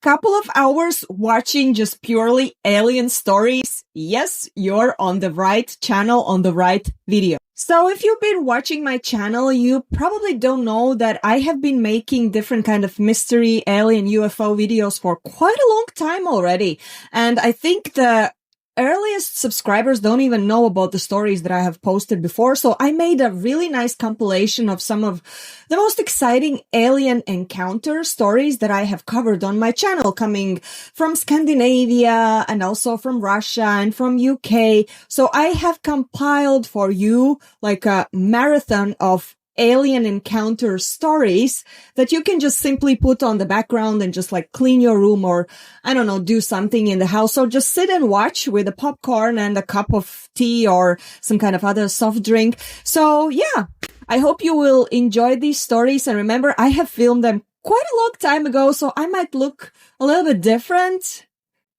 couple of hours watching just purely alien stories, yes, you're on the right channel, on the right video. So if you've been watching my channel, you probably don't know that I have been making different kind of mystery alien UFO videos for quite a long time already. And I think the earliest subscribers don't even know about the stories that I have posted before. So I made a really nice compilation of some of the most exciting alien encounter stories that I have covered on my channel, coming from Scandinavia and also from Russia and from UK. So I have compiled for you like a marathon of alien encounter stories that you can just simply put on the background and just like clean your room or, I don't know, do something in the house. So just sit and watch with a popcorn and a cup of tea or some kind of other soft drink. So yeah, I hope you will enjoy these stories. And remember, I have filmed them quite a long time ago, so I might look a little bit different,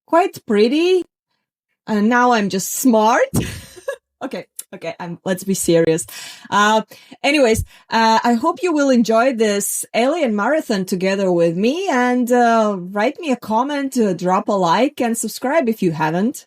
quite pretty. And now I'm just smart. Okay, let's be serious. Anyways, I hope you will enjoy this alien marathon together with me, and write me a comment, drop a like, and subscribe if you haven't.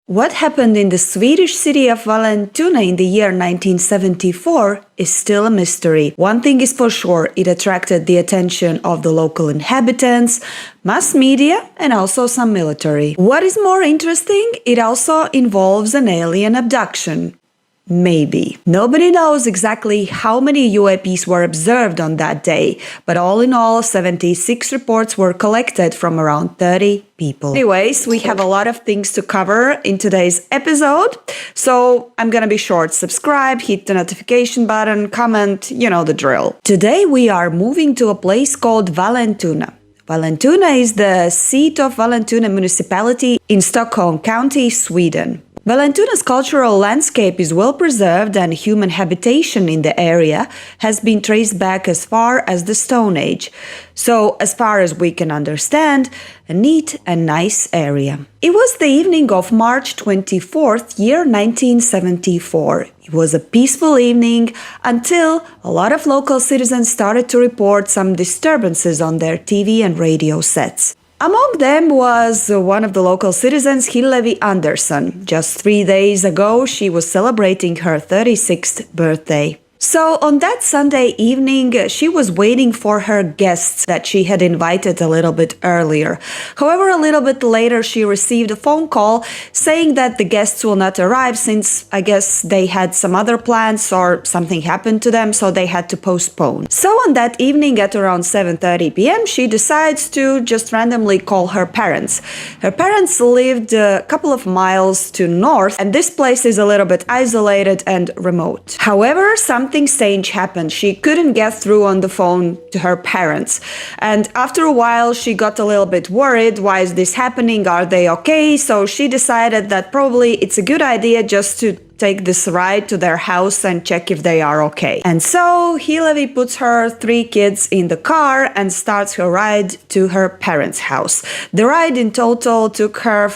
What happened in the Swedish city of Vallentuna in the year 1974 is still a mystery. One thing is for sure, it attracted the attention of the local inhabitants, mass media, and also some military. What is more interesting, it also involves an alien abduction. Maybe. Nobody knows exactly how many UAPs were observed on that day, but all in all, 76 reports were collected from around 30 people. Anyways, we have a lot of things to cover in today's episode, so I'm gonna be short. Subscribe, hit the notification button, comment, you know the drill. Today we are moving to a place called Vallentuna. Vallentuna is the seat of Vallentuna municipality in Stockholm County, Sweden. Vallentuna's cultural landscape is well preserved, and human habitation in the area has been traced back as far as the Stone Age. So, as far as we can understand, a neat and nice area. It was the evening of March 24th, year 1974. It was a peaceful evening until a lot of local citizens started to report some disturbances on their TV and radio sets. Among them was one of the local citizens, Hillevi Andersson. Just 3 days ago, she was celebrating her 36th birthday. So on that Sunday evening, she was waiting for her guests that she had invited a little bit earlier. However, a little bit later, she received a phone call saying that the guests will not arrive since, I guess, they had some other plans or something happened to them, so they had to postpone. So on that evening at around 7:30 p.m., she decides to just randomly call her parents. Her parents lived a couple of miles to north, and this place is a little bit isolated and remote. However, something strange happened. She couldn't get through on the phone to her parents. And after a while, she got a little bit worried. Why is this happening? Are they okay? So she decided that probably it's a good idea just to take this ride to their house and check if they are okay. And so Hillevi puts her 3 kids in the car and starts her ride to her parents' house. The ride in total took her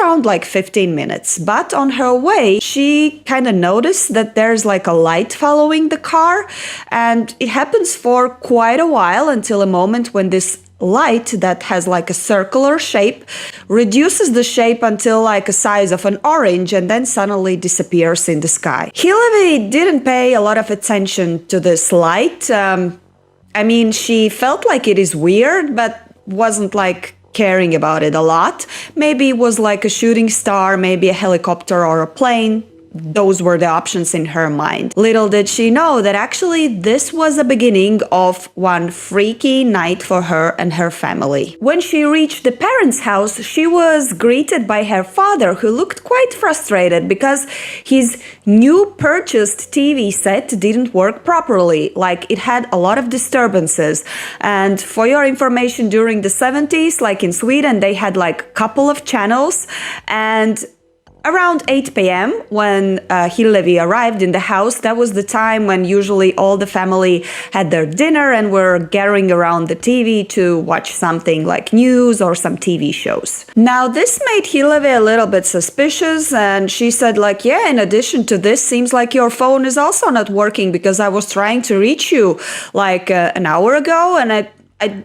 around like 15 minutes, but on her way she kind of noticed that there's like a light following the car, and it happens for quite a while until a moment when this light that has like a circular shape reduces the shape until like a size of an orange and then suddenly disappears in the sky. Hillevi didn't pay a lot of attention to this light. I mean, she felt like it is weird, but wasn't like caring about it a lot. Maybe it was like a shooting star, maybe a helicopter or a plane. Those were the options in her mind. Little did she know that actually this was the beginning of one freaky night for her and her family. When she reached the parents' house, she was greeted by her father, who looked quite frustrated because his new purchased TV set didn't work properly, like it had a lot of disturbances. And for your information, during the 70s, like in Sweden, they had like a couple of channels, and Around 8 p.m. when Hillevi arrived in the house, that was the time when usually all the family had their dinner and were gathering around the TV to watch something like news or some TV shows. Now this made Hillevi a little bit suspicious, and she said like, yeah, in addition to this, seems like your phone is also not working because I was trying to reach you like an hour ago and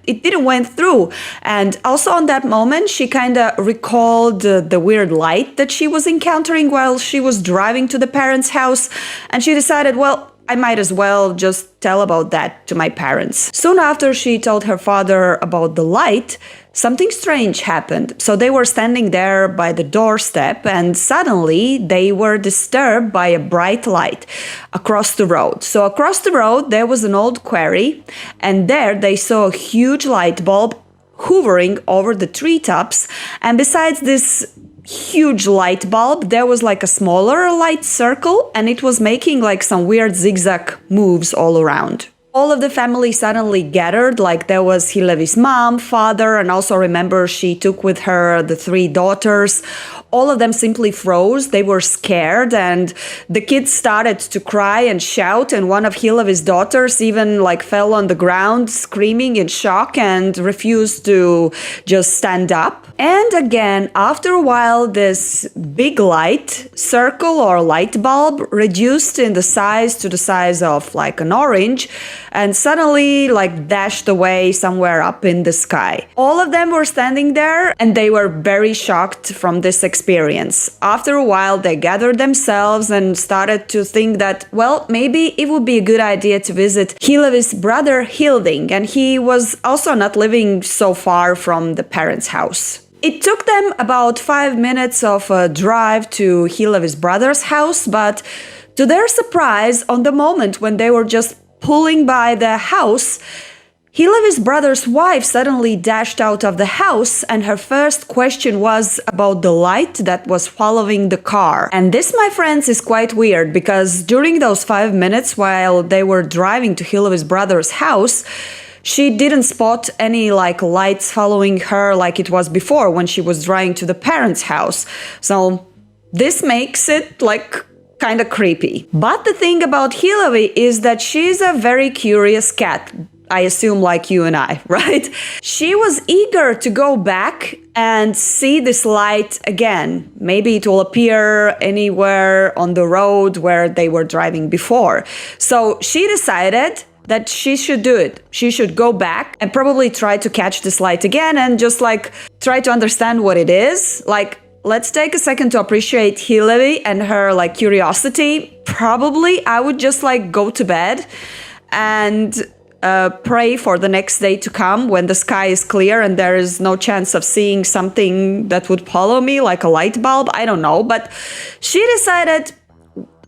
it didn't went through. And also on that moment, she kind of recalled the weird light that she was encountering while she was driving to the parents' house. And she decided, well, I might as well just tell about that to my parents. Soon after she told her father about the light, something strange happened. So they were standing there by the doorstep and suddenly they were disturbed by a bright light across the road. So across the road there was an old quarry, and there they saw a huge light bulb hovering over the treetops. And besides this huge light bulb, there was like a smaller light circle, and it was making like some weird zigzag moves all around. All of the family suddenly gathered, like there was Hillevi's mom, father, and also remember she took with her the 3 daughters. All of them simply froze. They were scared, and the kids started to cry and shout, and one of Hillevi's daughters even like fell on the ground screaming in shock and refused to just stand up. And again, after a while, this big light circle or light bulb reduced in the size to the size of like an orange, and suddenly like dashed away somewhere up in the sky. All of them were standing there and they were very shocked from this experience. After a while, they gathered themselves and started to think that, well, maybe it would be a good idea to visit Hillevi's brother Hilding, and he was also not living so far from the parents' house. It took them about 5 minutes of a drive to Hillevi's brother's house, but to their surprise, on the moment when they were just pulling by the house, Hillevi's brother's wife suddenly dashed out of the house, and her first question was about the light that was following the car. And this, my friends, is quite weird, because during those 5 minutes while they were driving to Hillevi's brother's house, she didn't spot any like lights following her like it was before when she was driving to the parents' house. So this makes it like kind of creepy. But the thing about Hillevi is that she's a very curious cat, I assume like you and I, right? She was eager to go back and see this light again. Maybe it will appear anywhere on the road where they were driving before. So she decided that she should do it. She should go back and probably try to catch this light again and just like try to understand what it is. Like, let's take a second to appreciate Hillevi and her like curiosity. Probably I would just like go to bed and pray for the next day to come when the sky is clear and there is no chance of seeing something that would follow me like a light bulb. I don't know, but she decided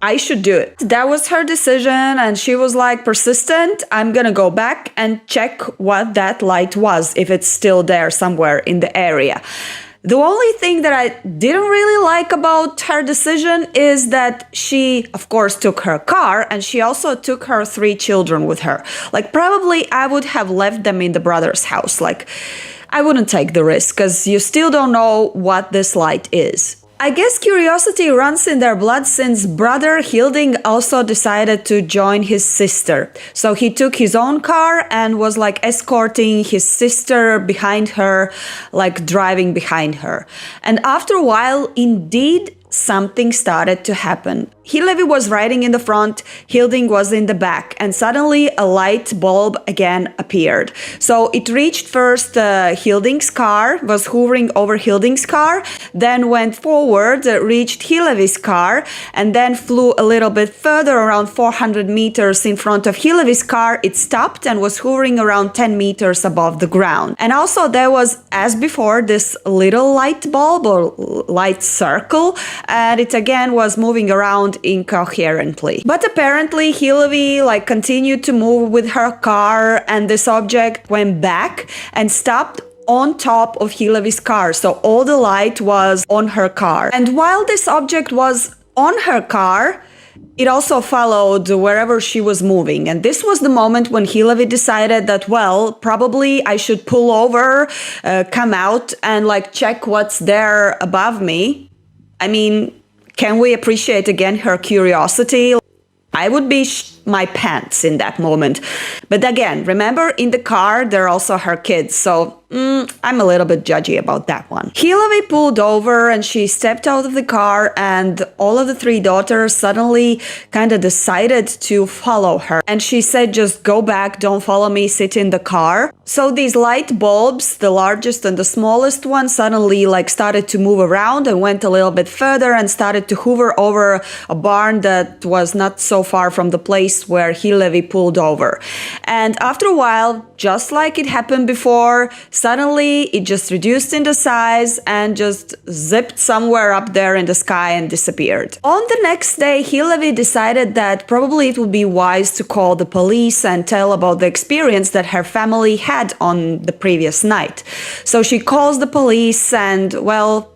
I should do it. That was her decision, and she was like persistent. I'm gonna go back and check what that light was, if it's still there somewhere in the area. The only thing that I didn't really like about her decision is that she, of course, took her car, and she also took her 3 children with her. Like, probably I would have left them in the brother's house. Like, I wouldn't take the risk, because you still don't know what this light is. I guess curiosity runs in their blood, since brother Hilding also decided to join his sister. So he took his own car and was like escorting his sister behind her, like driving behind her. And after a while, indeed, something started to happen. Hillevi was riding in the front, Hilding was in the back, and suddenly a light bulb again appeared. So it reached first Hilding's car, was hovering over Hilding's car, then went forward, reached Hillevi's car, and then flew a little bit further, around 400 meters in front of Hillevi's car. It stopped and was hovering around 10 meters above the ground. And also there was, as before, this little light bulb or light circle, and it again was moving around incoherently. But apparently Hillevi like continued to move with her car, and this object went back and stopped on top of Hillevi's car. So all the light was on her car. And while this object was on her car, it also followed wherever she was moving. And this was the moment when Hillevi decided that, well, probably I should pull over, come out and like check what's there above me. I mean, Can we appreciate again her curiosity? I would be my pants in that moment. But again, remember, in the car, there are also her kids, so I'm a little bit judgy about that one. Hillary pulled over and she stepped out of the car, and all of the three daughters suddenly kind of decided to follow her. And she said, just go back, don't follow me, sit in the car. So these light bulbs, the largest and the smallest one, suddenly started to move around and went a little bit further and started to hover over a barn that was not so far from the place where Hillary pulled over. And after a while, just like it happened before, suddenly it just reduced in the size and just zipped somewhere up there in the sky and disappeared. On the next day, Hillary decided that probably it would be wise to call the police and tell about the experience that her family had on the previous night. So she calls the police and, well,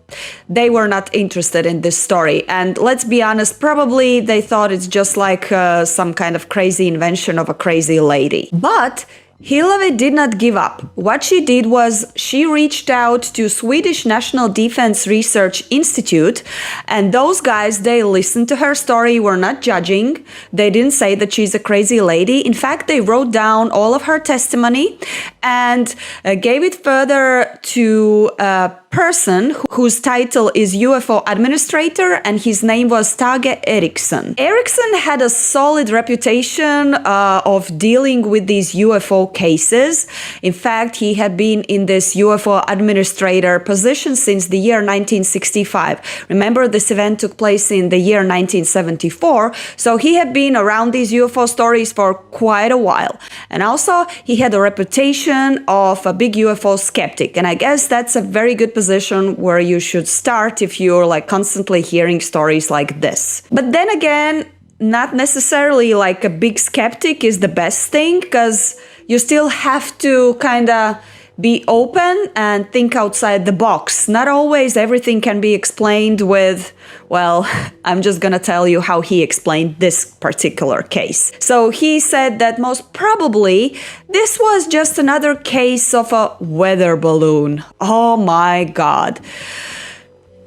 they were not interested in this story. And let's be honest, probably they thought it's just like some kind of crazy invention of a crazy lady. But Hillary did not give up. What she did was she reached out to Swedish National Defense Research Institute, and those guys, they listened to her story, were not judging. They didn't say that she's a crazy lady. In fact, they wrote down all of her testimony and gave it further to a person whose title is UFO Administrator, and his name was Tage Eriksson. Eriksson had a solid reputation of dealing with these UFO cases. In fact, he had been in this UFO Administrator position since the year 1965. Remember, this event took place in the year 1974, so he had been around these UFO stories for quite a while. And also, he had a reputation of a big UFO skeptic, and I guess that's a very good position where you should start if you're constantly hearing stories like this. But then again, not necessarily a big skeptic is the best thing, because you still have to kind of be open and think outside the box. Not always everything can be explained with, well, I'm just gonna tell you how he explained this particular case. So he said that most probably this was just another case of a weather balloon. Oh my God.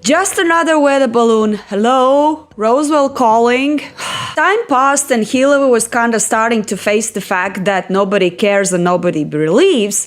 Just another weather balloon. Hello? Roswell calling. Time passed and Hillary was kind of starting to face the fact that nobody cares and nobody believes,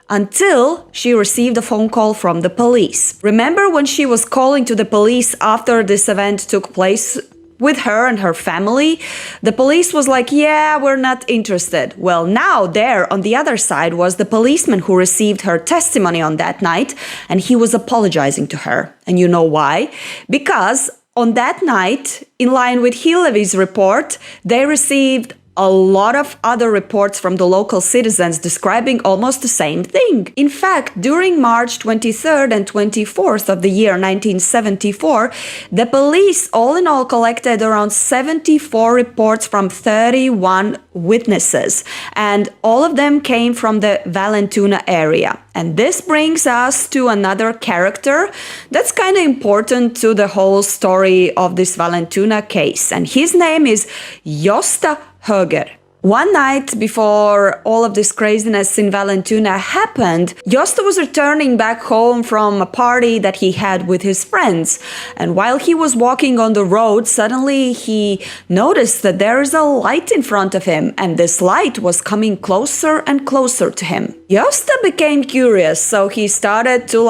until she received a phone call from the police. Remember when she was calling to the police after this event took place with her and her family? The police was like, yeah, we're not interested. Well, now there on the other side was the policeman who received her testimony on that night, and he was apologizing to her. And you know why? Because on that night, in line with Hillary's report, they received a lot of other reports from the local citizens describing almost the same thing. In fact, during March 23rd and 24th of the year 1974, the police all in all collected around 74 reports from 31 witnesses, and all of them came from the Vallentuna area. And this brings us to another character that's kind of important to the whole story of this Vallentuna case, and his name is Gösta Höger. One night before all of this craziness in Vallentuna happened, Gösta was returning back home from a party that he had with his friends. And while he was walking on the road, suddenly he noticed that there is a light in front of him, and this light was coming closer and closer to him. Gösta became curious, so he started to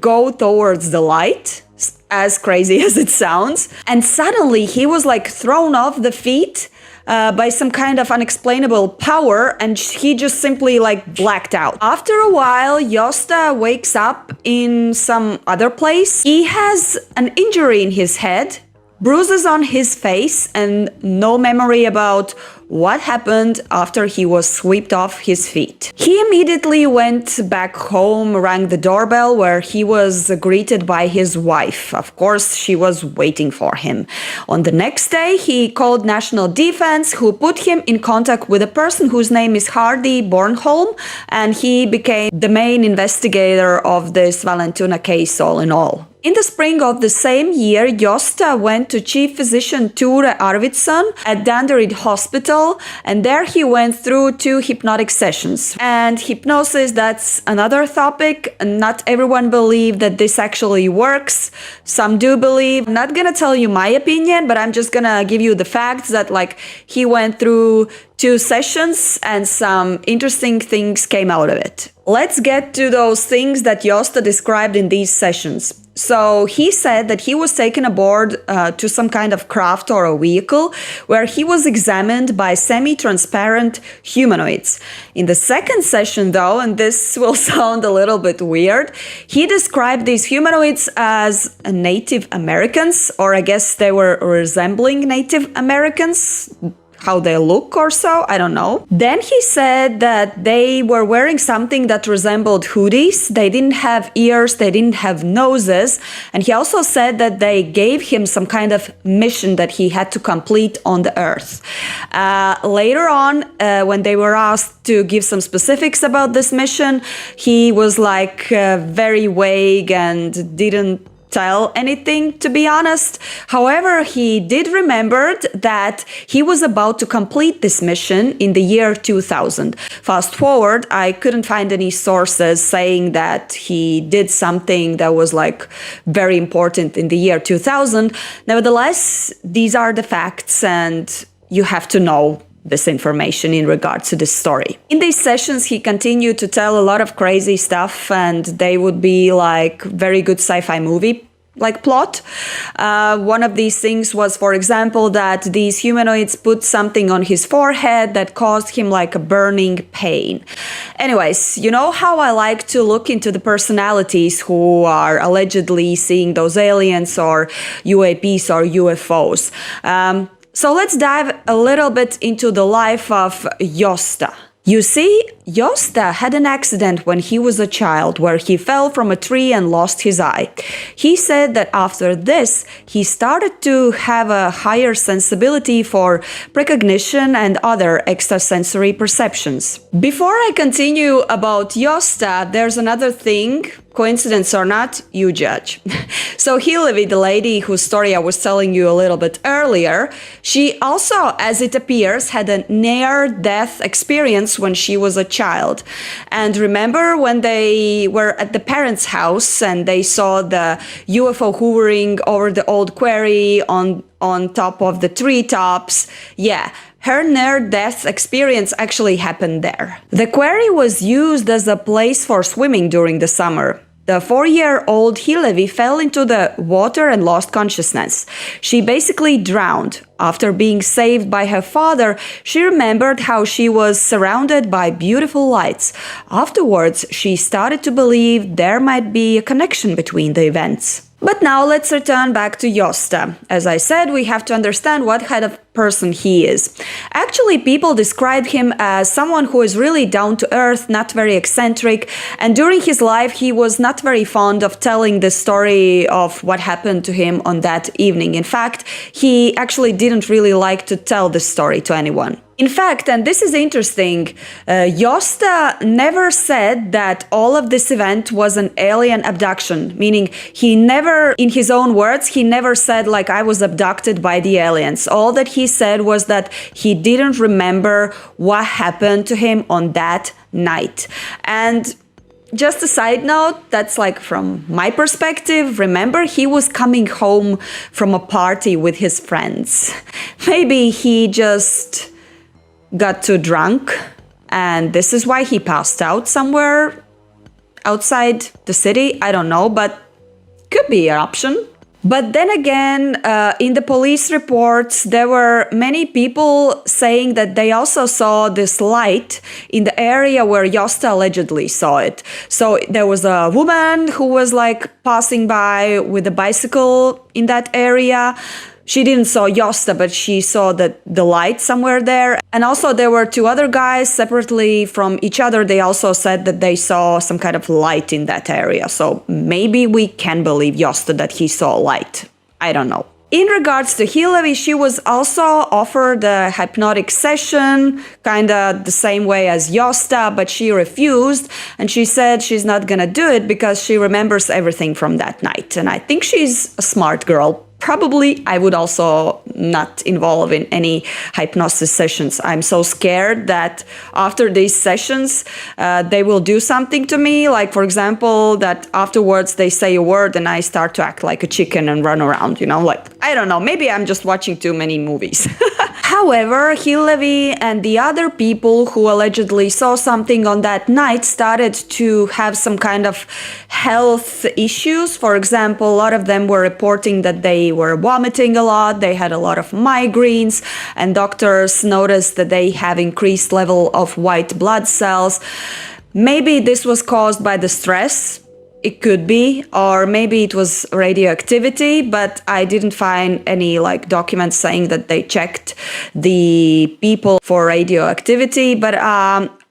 go towards the light, as crazy as it sounds. And suddenly he was thrown off the feet by some kind of unexplainable power, and he just simply blacked out. After a while, Gösta wakes up in some other place. He has an injury in his head, bruises on his face, and no memory about what happened after he was swept off his feet. He immediately went back home, rang the doorbell, where he was greeted by his wife. Of course, she was waiting for him. On the next day, he called National Defense, who put him in contact with a person whose name is Hardy Bornholm, and he became the main investigator of this Vallentuna case all in all. In the spring of the same year, Josta went to Chief Physician Ture Arvidsson at Danderyd Hospital, and there he went through 2 hypnotic sessions. And hypnosis, that's another topic. Not everyone believes that this actually works. Some do believe. I'm not gonna tell you my opinion, but I'm just gonna give you the facts that he went through 2 sessions and some interesting things came out of it. Let's get to those things that Josta described in these sessions. So he said that he was taken aboard to some kind of craft or a vehicle where he was examined by semi-transparent humanoids. In the second session though, and this will sound a little bit weird, he described these humanoids as Native Americans, or I guess they were resembling Native Americans, how they look or so, I don't know. Then he said that they were wearing something that resembled hoodies. They didn't have ears, they didn't have noses. And he also said that they gave him some kind of mission that he had to complete on the earth. Later on, when they were asked to give some specifics about this mission, he was very vague and didn't tell anything, to be honest. However, he did remember that he was about to complete this mission in the year 2000. Fast forward, I couldn't find any sources saying that he did something that was very important in the year 2000. Nevertheless, these are the facts and you have to know this information in regards to this story. In these sessions, he continued to tell a lot of crazy stuff, and they would be very good sci-fi movie plot. One of these things was, for example, that these humanoids put something on his forehead that caused him a burning pain. Anyways, you know how I like to look into the personalities who are allegedly seeing those aliens or UAPs or UFOs. So let's dive a little bit into the life of Josta. You see, Josta had an accident when he was a child where he fell from a tree and lost his eye. He said that after this, he started to have a higher sensibility for precognition and other extrasensory perceptions. Before I continue about Josta, there's another thing. Coincidence or not, you judge. So Hillevi, the lady whose story I was telling you a little bit earlier, she also, as it appears, had a near-death experience when she was a child. And remember when they were at the parents' house and they saw the UFO hovering over the old quarry on top of the treetops? Yeah. Her near-death experience actually happened there. The quarry was used as a place for swimming during the summer. The 4-year-old Hillevi fell into the water and lost consciousness. She basically drowned. After being saved by her father, she remembered how she was surrounded by beautiful lights. Afterwards, she started to believe there might be a connection between the events. But now let's return back to Josta. As I said, we have to understand what kind of person he is. Actually, people describe him as someone who is really down to earth, not very eccentric, and during his life he was not very fond of telling the story of what happened to him on that evening. In fact, he actually didn't really like to tell the story to anyone. In fact, and this is interesting, Josta never said that all of this event was an alien abduction, meaning he never, in his own words, he never said I was abducted by the aliens. All that he said was that he didn't remember what happened to him on that night. And just a side note, that's from my perspective, remember he was coming home from a party with his friends. Maybe he just got too drunk, and this is why he passed out somewhere outside the city. I don't know, but could be an option. But then again, in the police reports, there were many people saying that they also saw this light in the area where Josta allegedly saw it. So there was a woman who was passing by with a bicycle in that area. She didn't saw Josta, but she saw the light somewhere there. And also there were 2 other guys separately from each other. They also said that they saw some kind of light in that area. So maybe we can believe Josta that he saw light. I don't know. In regards to Hillevi, she was also offered a hypnotic session, kind of the same way as Josta, but she refused, and she said she's not gonna do it because she remembers everything from that night. And I think she's a smart girl. Probably I would also not involve in any hypnosis sessions. I'm so scared that after these sessions, they will do something to me. Like, for example, that afterwards they say a word and I start to act like a chicken and run around, like, I don't know, maybe I'm just watching too many movies. However, Hillevi and the other people who allegedly saw something on that night started to have some kind of health issues. For example, a lot of them were reporting that they were vomiting a lot, they had a lot of migraines, and doctors noticed that they have increased level of white blood cells. Maybe this was caused by the stress. It could be, or maybe it was radioactivity, but I didn't find any documents saying that they checked the people for radioactivity, but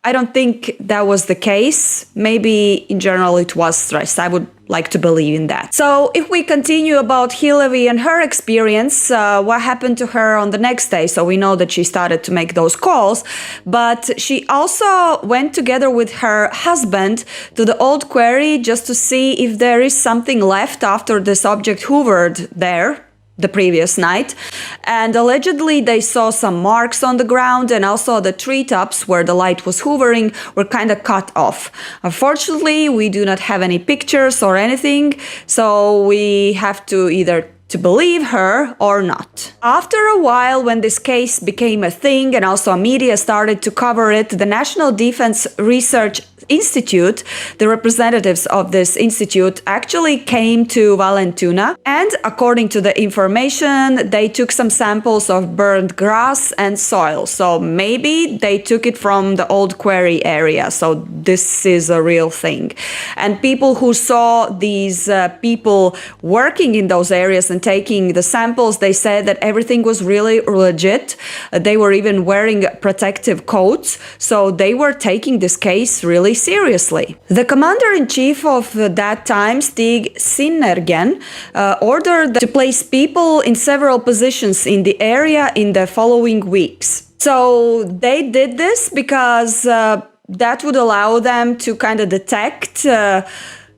I don't think that was the case. Maybe in general it was stress. I would like to believe in that. So if we continue about Hillevi and her experience, what happened to her on the next day? So we know that she started to make those calls, but she also went together with her husband to the old quarry just to see if there is something left after this object hovered there the previous night, and allegedly they saw some marks on the ground, and also the treetops where the light was hovering were kind of cut off. Unfortunately, we do not have any pictures or anything, so we have to either to believe her or not. After a while, when this case became a thing and also media started to cover it, the National Defense Research Institute, the representatives of this institute actually came to Vallentuna, and according to the information, they took some samples of burned grass and soil. So maybe they took it from the old quarry area. So this is a real thing. And people who saw these people working in those areas and taking the samples, they said that everything was really legit. They were even wearing protective coats. So they were taking this case really seriously. The commander-in-chief of that time, Stig Sinnergen, ordered to place people in several positions in the area in the following weeks. So they did this because that would allow them to kind of detect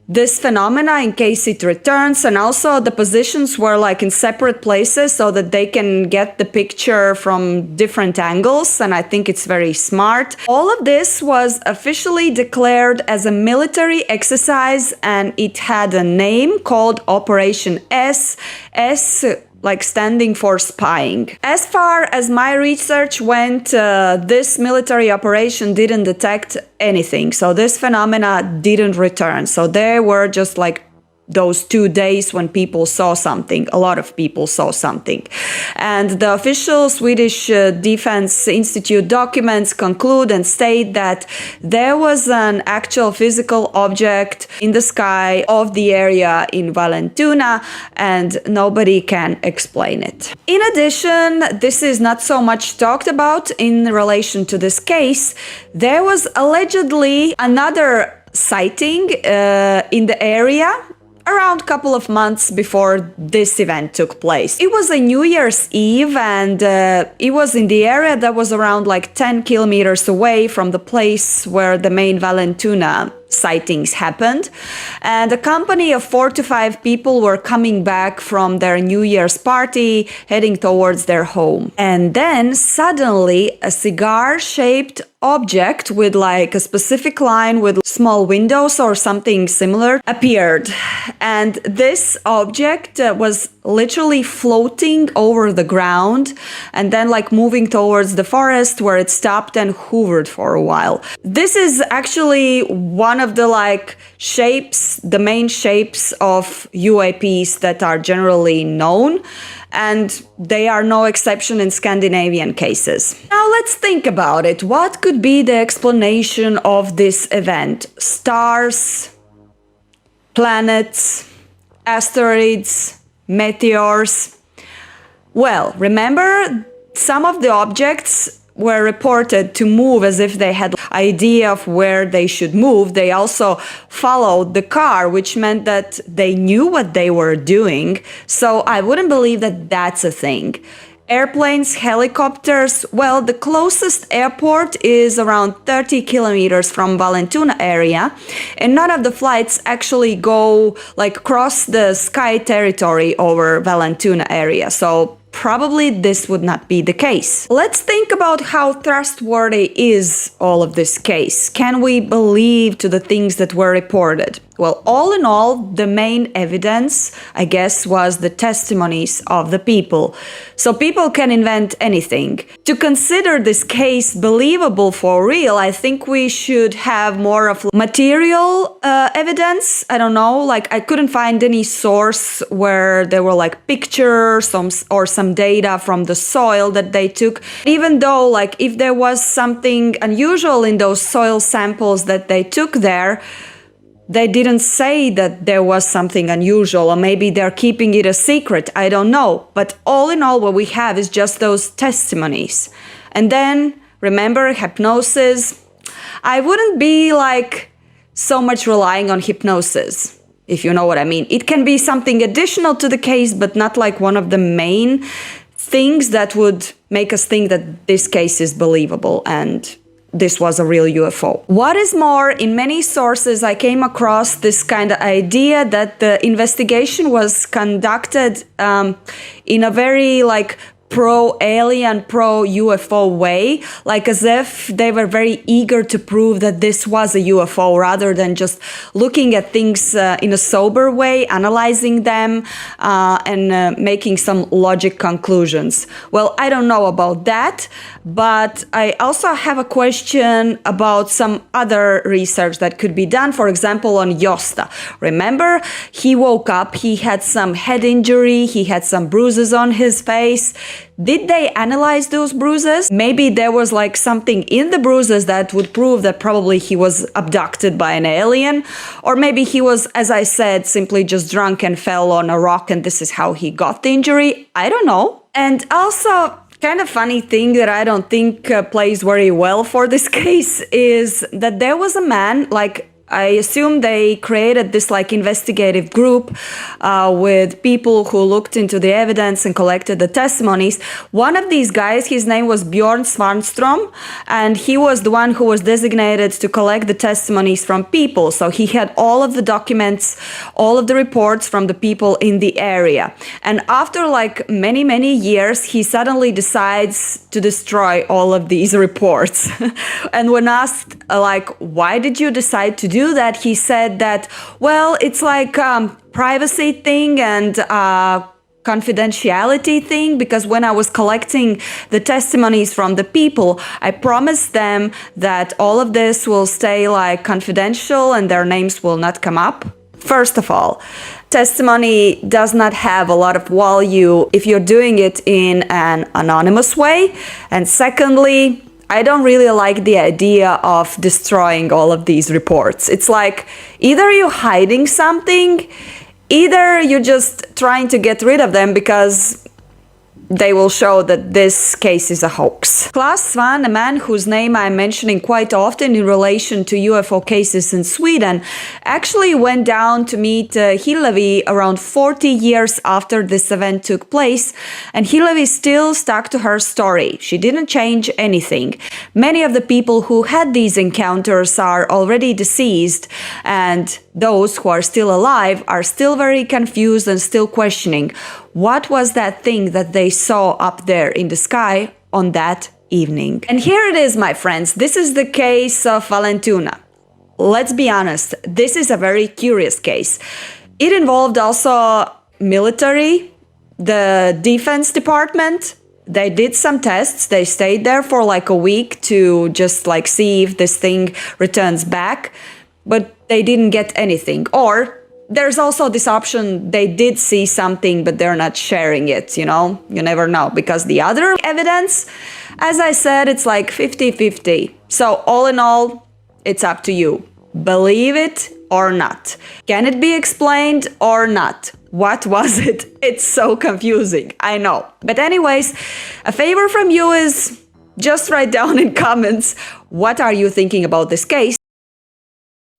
this phenomena in case it returns, and also the positions were in separate places so that they can get the picture from different angles, and I think it's very smart. All of this was officially declared as a military exercise, and it had a name called Operation S standing for spying. As far as my research went, this military operation didn't detect anything. So this phenomena didn't return. So there were just those 2 days when people saw something, a lot of people saw something. And the official Swedish Defense Institute documents conclude and state that there was an actual physical object in the sky of the area in Vallentuna, and nobody can explain it. In addition, this is not so much talked about in relation to this case. There was allegedly another sighting in the area around a couple of months before this event took place. It was a New Year's Eve, and it was in the area that was around 10 kilometers away from the place where the main Vallentuna sightings happened. And a company of 4 to 5 people were coming back from their New Year's party, heading towards their home. And then suddenly a cigar-shaped object with a specific line with small windows or something similar appeared. And this object was literally floating over the ground and then moving towards the forest, where it stopped and hovered for a while. This is actually one of the shapes, the main shapes of UAPs that are generally known, and they are no exception in Scandinavian cases. Now let's think about it. What could be the explanation of this event? Stars, planets, asteroids, meteors. Well, remember, some of the objects were reported to move as if they had idea of where they should move. They also followed the car, which meant that they knew what they were doing. So I wouldn't believe that that's a thing. Airplanes, helicopters, well, the closest airport is around 30 kilometers from Vallentuna area, and none of the flights actually go like cross the sky territory over Vallentuna area. So probably this would not be the case. Let's think about how trustworthy is all of this case. Can we believe to the things that were reported? Well, all in all, the main evidence, I guess, was the testimonies of the people. So people can invent anything. To consider this case believable for real, I think we should have more of material evidence. I don't know, like I couldn't find any source where there were like pictures or some data from the soil that they took. Even though like if there was something unusual in those soil samples that they took there, they didn't say that there was something unusual, or maybe they're keeping it a secret. I don't know. But all in all, what we have is just those testimonies. And then, remember, hypnosis. I wouldn't be like so much relying on hypnosis, if you know what I mean. It can be something additional to the case, but not like one of the main things that would make us think that this case is believable and this was a real UFO. What is more, in many sources I came across this kind of idea that the investigation was conducted in a very like pro-alien, pro-UFO way, like as if they were very eager to prove that this was a UFO rather than just looking at things in a sober way, analyzing them and making some logic conclusions. Well, I don't know about that, but I also have a question about some other research that could be done, for example, on Josta. Remember, he woke up, he had some head injury, he had some bruises on his face. Did they analyze those bruises? Maybe there was like something in the bruises that would prove that probably he was abducted by an alien, or maybe he was, as I said, simply just drunk and fell on a rock and this is how he got the injury. I don't know. And also, kind of funny thing that I don't think plays very well for this case is that there was a man, like I assume they created this like investigative group with people who looked into the evidence and collected the testimonies. One of these guys, his name was Bjorn Svanstrom, and he was the one who was designated to collect the testimonies from people. So he had all of the documents, all of the reports from the people in the area. And after like many, many years, he suddenly decides to destroy all of these reports. And when asked like, why did you decide to do that, he said that, well, it's like privacy thing and confidentiality thing, because when I was collecting the testimonies from the people, I promised them that all of this will stay like confidential and their names will not come up. First of all, testimony does not have a lot of value if you're doing it in an anonymous way. And secondly, I don't really like the idea of destroying all of these reports. It's like either you're hiding something, either you're just trying to get rid of them because they will show that this case is a hoax. Klas Svan, a man whose name I'm mentioning quite often in relation to UFO cases in Sweden, actually went down to meet Hillevi around 40 years after this event took place, and Hillevi still stuck to her story. She didn't change anything. Many of the people who had these encounters are already deceased, and those who are still alive are still very confused and still questioning what was that thing that they saw up there in the sky on that evening. And here it is, my friends. This is the case of Vallentuna. Let's be honest, this is a very curious case. It involved also military, the defense department. They did some tests. They stayed there for like a week to just like see if this thing returns back, but they didn't get anything. Or there's also this option, they did see something, but they're not sharing it, you know? You never know, because the other evidence, as I said, it's like 50-50. So all in all, it's up to you. Believe it or not. Can it be explained or not? What was it? It's so confusing, I know. But anyways, a favor from you is Just write down in comments what are you thinking about this case.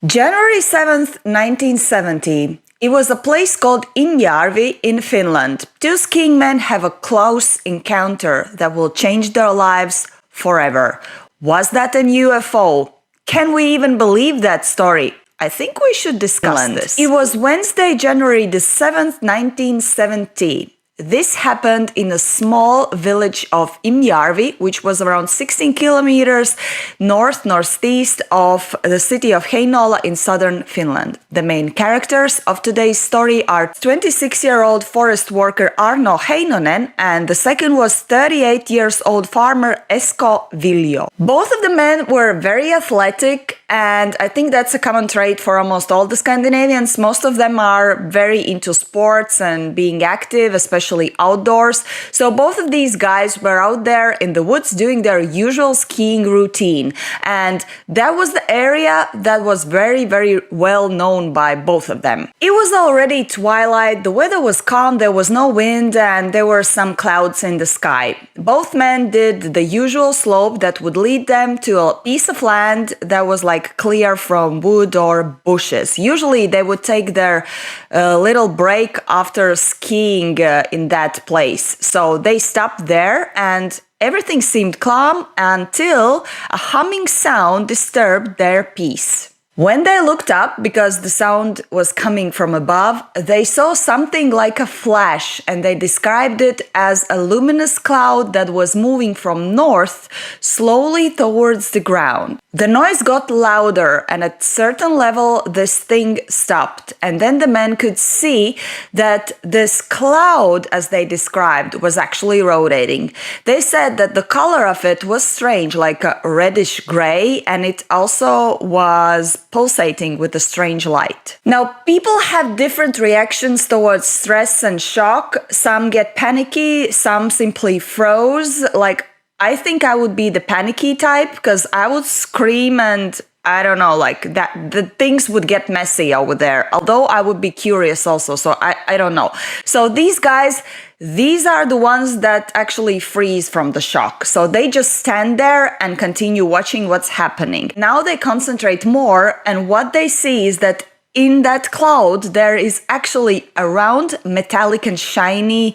January 7th, 1970. It was a place called Injärvi in Finland. Two skiing men have a close encounter that will change their lives forever. Was that an UFO? Can we even believe that story? I think we should discuss this. It was Wednesday, January the 7th, 1970. This happened in a small village of Injärvi, which was around 16 kilometers northeast of the city of Heinola in southern Finland. The main characters of today's story are 26-year-old forest worker Arno Heinonen, and the second was 38-year-old farmer Esko Viljo. Both of the men were very athletic, and I think that's a common trait for almost all the Scandinavians. Most of them are very into sports and being active, especially outdoors. So both of these guys were out there in the woods doing their usual skiing routine. And that was the area that was very, very well known by both of them. It was already twilight, the weather was calm, there was no wind, and there were some clouds in the sky. Both men did the usual slope that would lead them to a piece of land that was like clear from wood or bushes. Usually they would take their little break after skiing in that place. So they stopped there and everything seemed calm until a humming sound disturbed their peace. When they looked up, because the sound was coming from above, they saw something like a flash, and they described it as a luminous cloud that was moving from north slowly towards the ground. The noise got louder, and at a certain level this thing stopped, and then the men could see that this cloud, as they described, was actually rotating. They said that the color of it was strange, like a reddish gray, and it also was pulsating with a strange light. Now, people have different reactions towards stress and shock. Some get panicky, some simply froze. Like, I think I would be the panicky type because I would scream and I don't know, like that, the things would get messy over there. Although I would be curious also, so I don't know. So these guys, these are the ones that actually freeze from the shock. So they just stand there and continue watching what's happening. Now they concentrate more, and what they see is that in that cloud, there is actually a round, metallic and shiny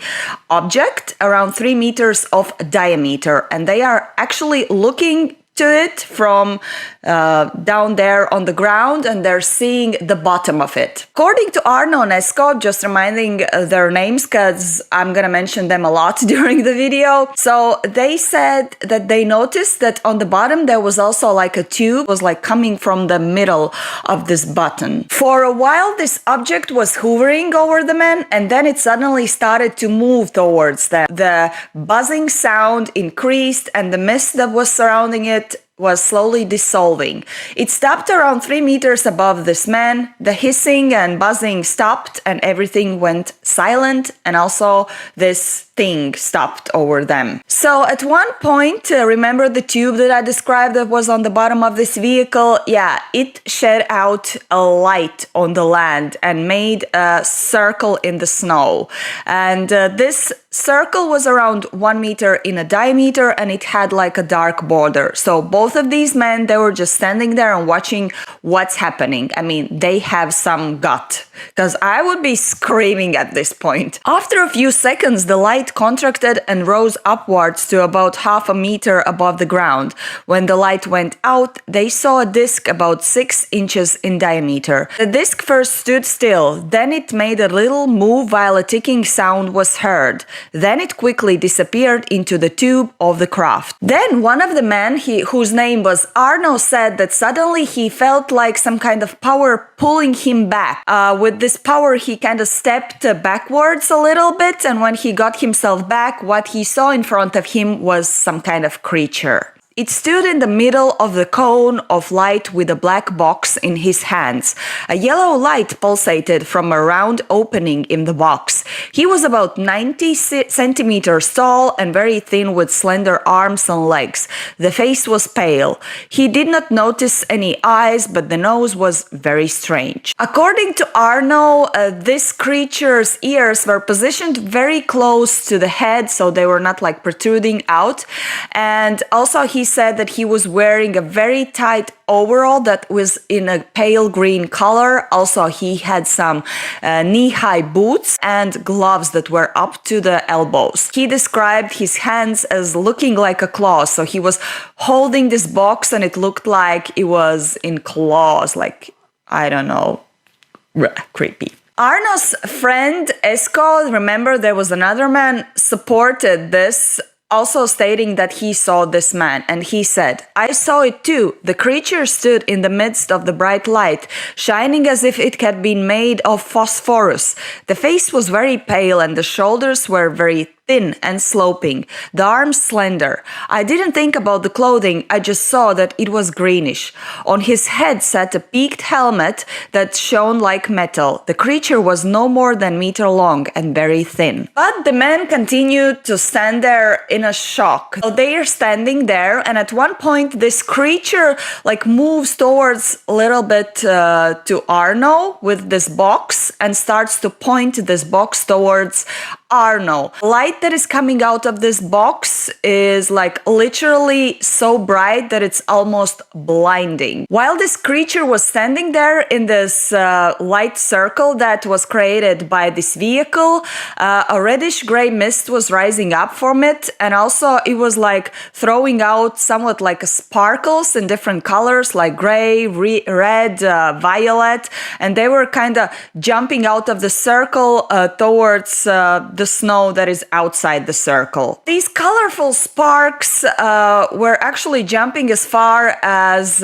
object around 3 meters of diameter. And they are actually looking to it from down there on the ground, and they're seeing the bottom of it. According to Arno and Esko, just reminding their names because I'm gonna mention them a lot during the video. So they said that they noticed that on the bottom there was also like a tube, was like coming from the middle of this button. For a while this object was hovering over the men, and then it suddenly started to move towards them. The buzzing sound increased, and the mist that was surrounding it was slowly dissolving. It stopped around 3 meters above this man. The hissing and buzzing stopped, and everything went silent, and also this thing stopped over them. So at one point, remember the tube that I described that was on the bottom of this vehicle? Yeah, it shed out a light on the land and made a circle in the snow. And this circle was around 1 meter in a diameter, and it had like a dark border. So both of these men, they were just standing there and watching what's happening. I mean, they have some gut, because I would be screaming at this point. After a few seconds, the light contracted and rose upwards to about 1/2 meter above the ground. When the light went out, they saw a disc about 6 inches in diameter. The disc first stood still, then it made a little move while a ticking sound was heard. Then it quickly disappeared into the tube of the craft. Then one of the men, whose name was Arno, said that suddenly he felt like some kind of power pulling him back. With this power, he kind of stepped backwards a little bit, and when he got himself back, what he saw in front of him was some kind of creature. It stood in the middle of the cone of light with a black box in his hands. A yellow light pulsated from a round opening in the box. He was about 90 centimeters tall and very thin with slender arms and legs. The face was pale. He did not notice any eyes, but the nose was very strange. According to Arno, this creature's ears were positioned very close to the head, so they were not like protruding out. And also he said that he was wearing a very tight overall that was in a pale green color. Also, he had some knee-high boots and gloves that were up to the elbows. He described his hands as looking like a claw, so he was holding this box and it looked like it was in claws, like, I don't know, creepy. Arno's friend Esko, remember there was another man, supported this, also stating that he saw this man, and he said, "I saw it too. The creature stood in the midst of the bright light, shining as if it had been made of phosphorus. The face was very pale and the shoulders were very thin and sloping, the arms slender. I didn't think about the clothing, I just saw that it was greenish. On his head sat a peaked helmet that shone like metal. The creature was no more than a meter long and very thin." But the men continued to stand there in a shock. So they are standing there, and at one point this creature like moves towards a little bit to Arno with this box and starts to point this box towards Arno. Light that is coming out of this box is like literally so bright that it's almost blinding. While this creature was standing there in this light circle that was created by this vehicle, a reddish gray mist was rising up from it, and also it was like throwing out somewhat like sparkles in different colors like gray, red, violet, and they were kind of jumping out of the circle towards the snow that is outside the circle. These colorful sparks were actually jumping as far as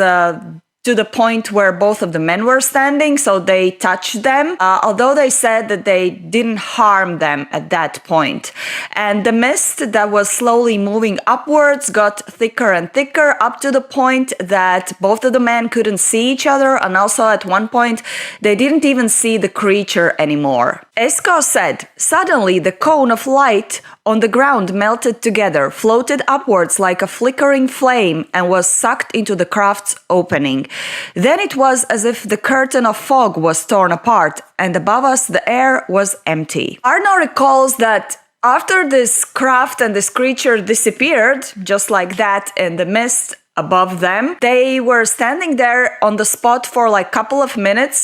to the point where both of the men were standing, so they touched them, although they said that they didn't harm them at that point. And the mist that was slowly moving upwards got thicker and thicker up to the point that both of the men couldn't see each other, and also at one point they didn't even see the creature anymore. Esko said, "Suddenly the cone of light on the ground melted together, floated upwards like a flickering flame, and was sucked into the craft's opening. Then it was as if the curtain of fog was torn apart, and above us the air was empty." Arno recalls that after this craft and this creature disappeared, just like that in the mist above them, they were standing there on the spot for like a couple of minutes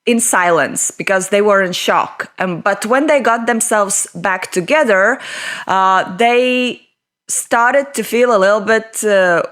in silence because they were in shock. But when they got themselves back together, they started to feel a little bit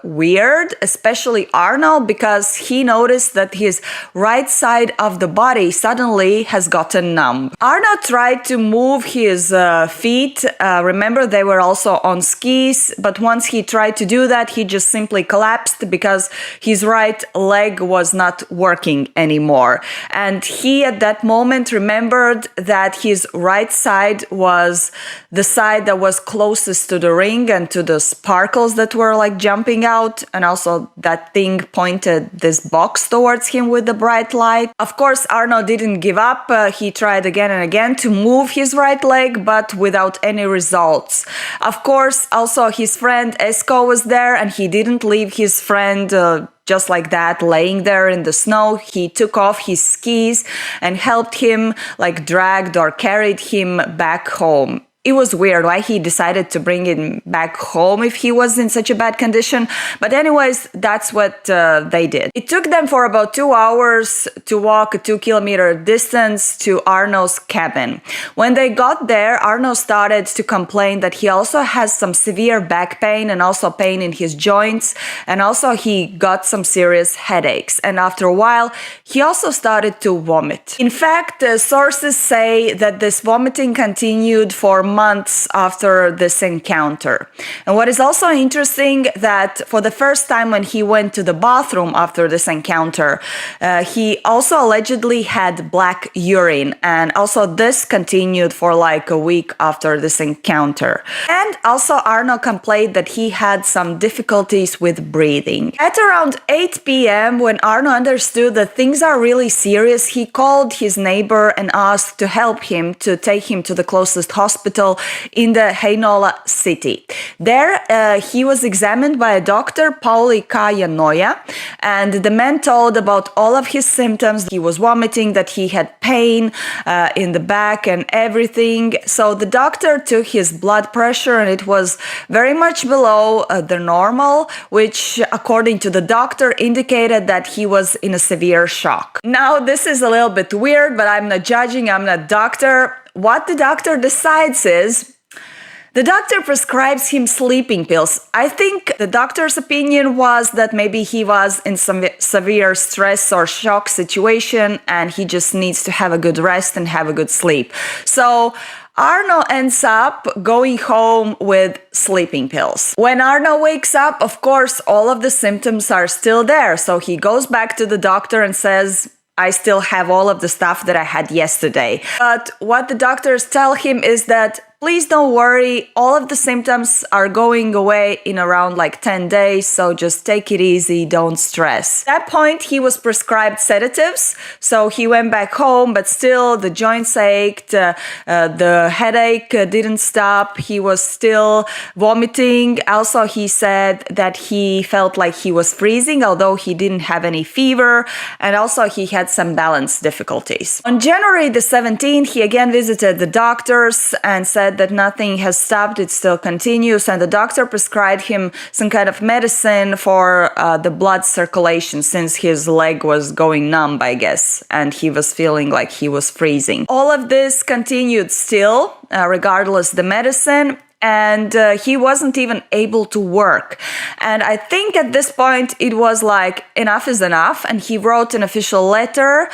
weird, especially Arno, because he noticed that his right side of the body suddenly has gotten numb. Arno tried to move his feet. Remember, they were also on skis, but once he tried to do that, he just simply collapsed because his right leg was not working anymore. And he at that moment remembered that his right side was the side that was closest to the ring and to the sparkles that were like jumping out, and also that thing pointed this box towards him with the bright light. Of course, Arno didn't give up. He tried again and again to move his right leg, but without any results. Of course, also his friend Esko was there, and he didn't leave his friend just like that, laying there in the snow. He took off his skis and helped him, like dragged or carried him back home. It was weird why he decided to bring him back home if he was in such a bad condition. But anyways, that's what they did. It took them for about 2 hours to walk a 2-kilometer distance to Arno's cabin. When they got there, Arno started to complain that he also has some severe back pain and also pain in his joints. And also he got some serious headaches. And after a while, he also started to vomit. In fact, sources say that this vomiting continued for months after this encounter. And what is also interesting that for the first time when he went to the bathroom after this encounter, he also allegedly had black urine, and also this continued for like a week after this encounter. And also Arno complained that he had some difficulties with breathing. At around 8 p.m., when Arno understood that things are really serious, he called his neighbor and asked to help him to take him to the closest hospital in the Heinola city. There, he was examined by a doctor, Pauli Kajanoja, and the man told about all of his symptoms. He was vomiting, that he had pain in the back and everything. So the doctor took his blood pressure and it was very much below the normal, which according to the doctor indicated that he was in a severe shock. Now, this is a little bit weird, but I'm not judging, I'm not a doctor. What the doctor decides is, the doctor prescribes him sleeping pills. I think the doctor's opinion was that maybe he was in some severe stress or shock situation and he just needs to have a good rest and have a good sleep. So Arno ends up going home with sleeping pills. When Arno wakes up, of course, all of the symptoms are still there. So he goes back to the doctor and says, I still have all of the stuff that I had yesterday. But what the doctors tell him is that please don't worry, all of the symptoms are going away in around like 10 days, so just take it easy, don't stress. At that point, he was prescribed sedatives, so he went back home, but still the joints ached, the headache didn't stop, he was still vomiting. Also, he said that he felt like he was freezing, although he didn't have any fever, and also he had some balance difficulties. On January the 17th, he again visited the doctors and said that nothing has stopped, it still continues, and the doctor prescribed him some kind of medicine for the blood circulation since his leg was going numb, I guess, and he was feeling like he was freezing. All of this continued still, regardless the medicine, and he wasn't even able to work. And I think at this point it was like enough is enough, and he wrote an official letter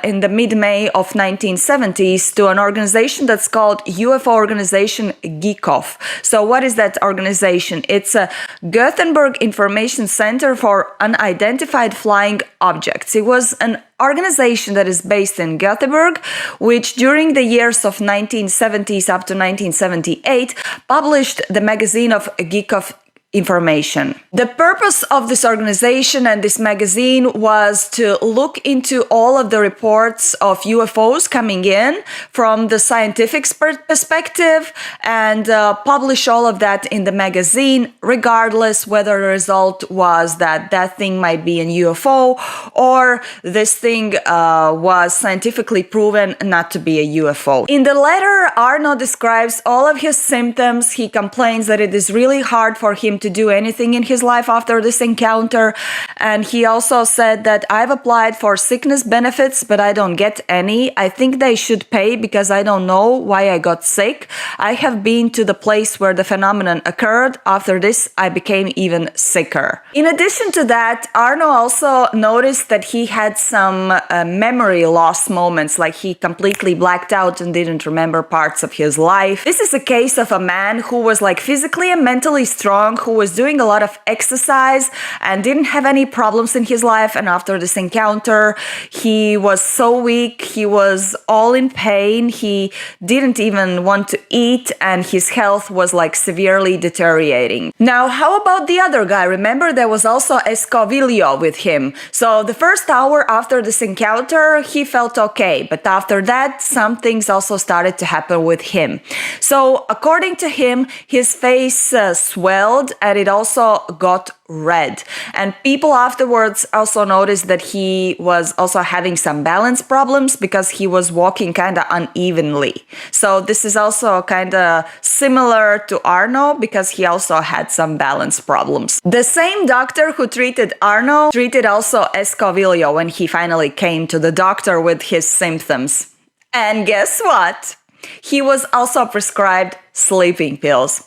in the mid-May of 1970s to an organization that's called UFO Organization GIKOF. So what is that organization? It's a Gothenburg Information Center for Unidentified Flying Objects. It was an organization that is based in Gothenburg, which during the years of 1970s up to 1978 published the magazine of GIKOF information. The purpose of this organization and this magazine was to look into all of the reports of UFOs coming in from the scientific perspective and publish all of that in the magazine, regardless whether the result was that that thing might be an UFO or this thing was scientifically proven not to be a UFO. In the letter, Arno describes all of his symptoms. He complains that it is really hard for him to do anything in his life after this encounter, and he also said that I've applied for sickness benefits but I don't get any. I think they should pay because I don't know why I got sick. I have been to the place where the phenomenon occurred. After this I became even sicker. In addition to that, Arno also noticed that he had some memory loss moments, like he completely blacked out and didn't remember parts of his life. This is a case of a man who was like physically and mentally strong, who was doing a lot of exercise and didn't have any problems in his life, and after this encounter he was so weak, he was all in pain, he didn't even want to eat, and his health was like severely deteriorating. Now, how about the other guy? Remember, there was also Escovillo with him. So the first hour after this encounter he felt okay, but after that some things also started to happen with him. So according to him, his face swelled and it also got red, and people afterwards also noticed that he was also having some balance problems because he was walking kind of unevenly. So this is also kind of similar to Arno because he also had some balance problems. The same doctor who treated Arno treated also Escovillo when he finally came to the doctor with his symptoms. And guess what? He was also prescribed sleeping pills.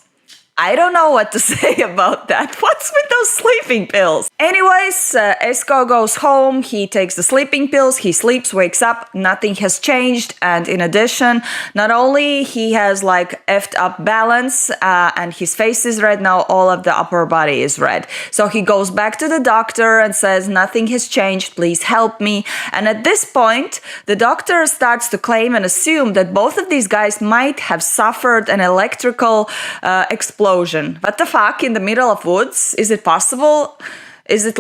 I don't know what to say about that. What's with those sleeping pills? Anyways, Esko goes home, he takes the sleeping pills, he sleeps, wakes up, nothing has changed, and in addition, not only he has like effed up balance and his face is red, now all of the upper body is red. So he goes back to the doctor and says, nothing has changed, please help me. And at this point, the doctor starts to claim and assume that both of these guys might have suffered an electrical explosion. What the fuck, in the middle of woods? Is it possible? Is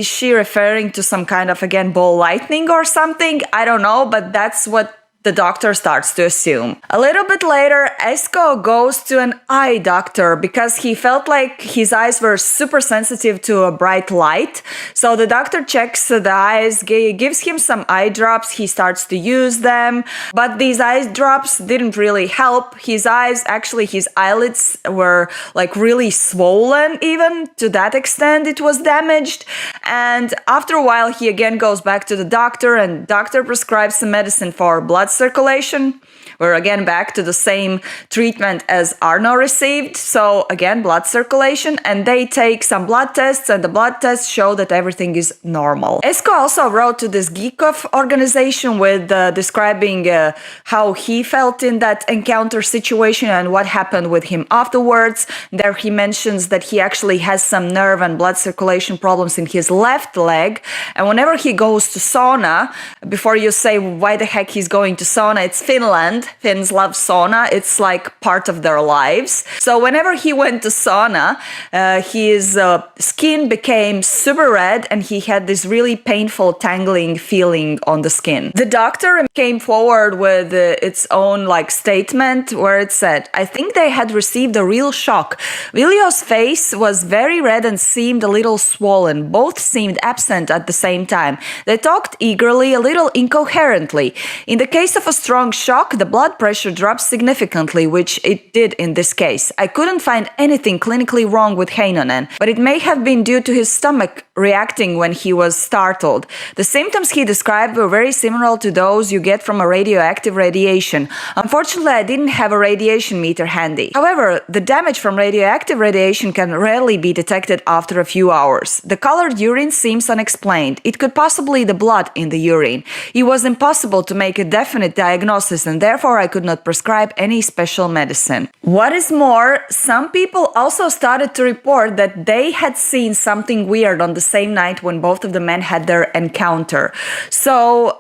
she referring to some kind of, again, ball lightning or something? I don't know, but that's what the doctor starts to assume. A little bit later, Esko goes to an eye doctor because he felt like his eyes were super sensitive to a bright light. So the doctor checks the eyes, gives him some eye drops. He starts to use them, but these eye drops didn't really help. His eyes, actually his eyelids were like really swollen, even to that extent it was damaged. And after a while, he again goes back to the doctor, and doctor prescribes some medicine for blood circulation. We're again back to the same treatment as Arno received. So again, blood circulation, and they take some blood tests, and the blood tests show that everything is normal. Esko also wrote to this Geekov organization with describing how he felt in that encounter situation and what happened with him afterwards. There he mentions that he actually has some nerve and blood circulation problems in his left leg, and whenever he goes to sauna, before you say why the heck he's going to sauna, it's Finland. Finns love sauna. It's like part of their lives. So whenever he went to sauna, his skin became super red and he had this really painful tangling feeling on the skin. The doctor came forward with its own like statement where it said, I think they had received a real shock. Viljo's face was very red and seemed a little swollen. Both seemed absent at the same time. They talked eagerly, a little incoherently. In the case of a strong shock, the blood pressure dropped significantly, which it did in this case. I couldn't find anything clinically wrong with Heinonen, but it may have been due to his stomach reacting when he was startled. The symptoms he described were very similar to those you get from a radioactive radiation. Unfortunately, I didn't have a radiation meter handy. However, the damage from radioactive radiation can rarely be detected after a few hours. The colored urine seems unexplained. It could possibly be the blood in the urine. It was impossible to make a definite diagnosis, and therefore I could not prescribe any special medicine. What is more, some people also started to report that they had seen something weird on the same night when both of the men had their encounter. So,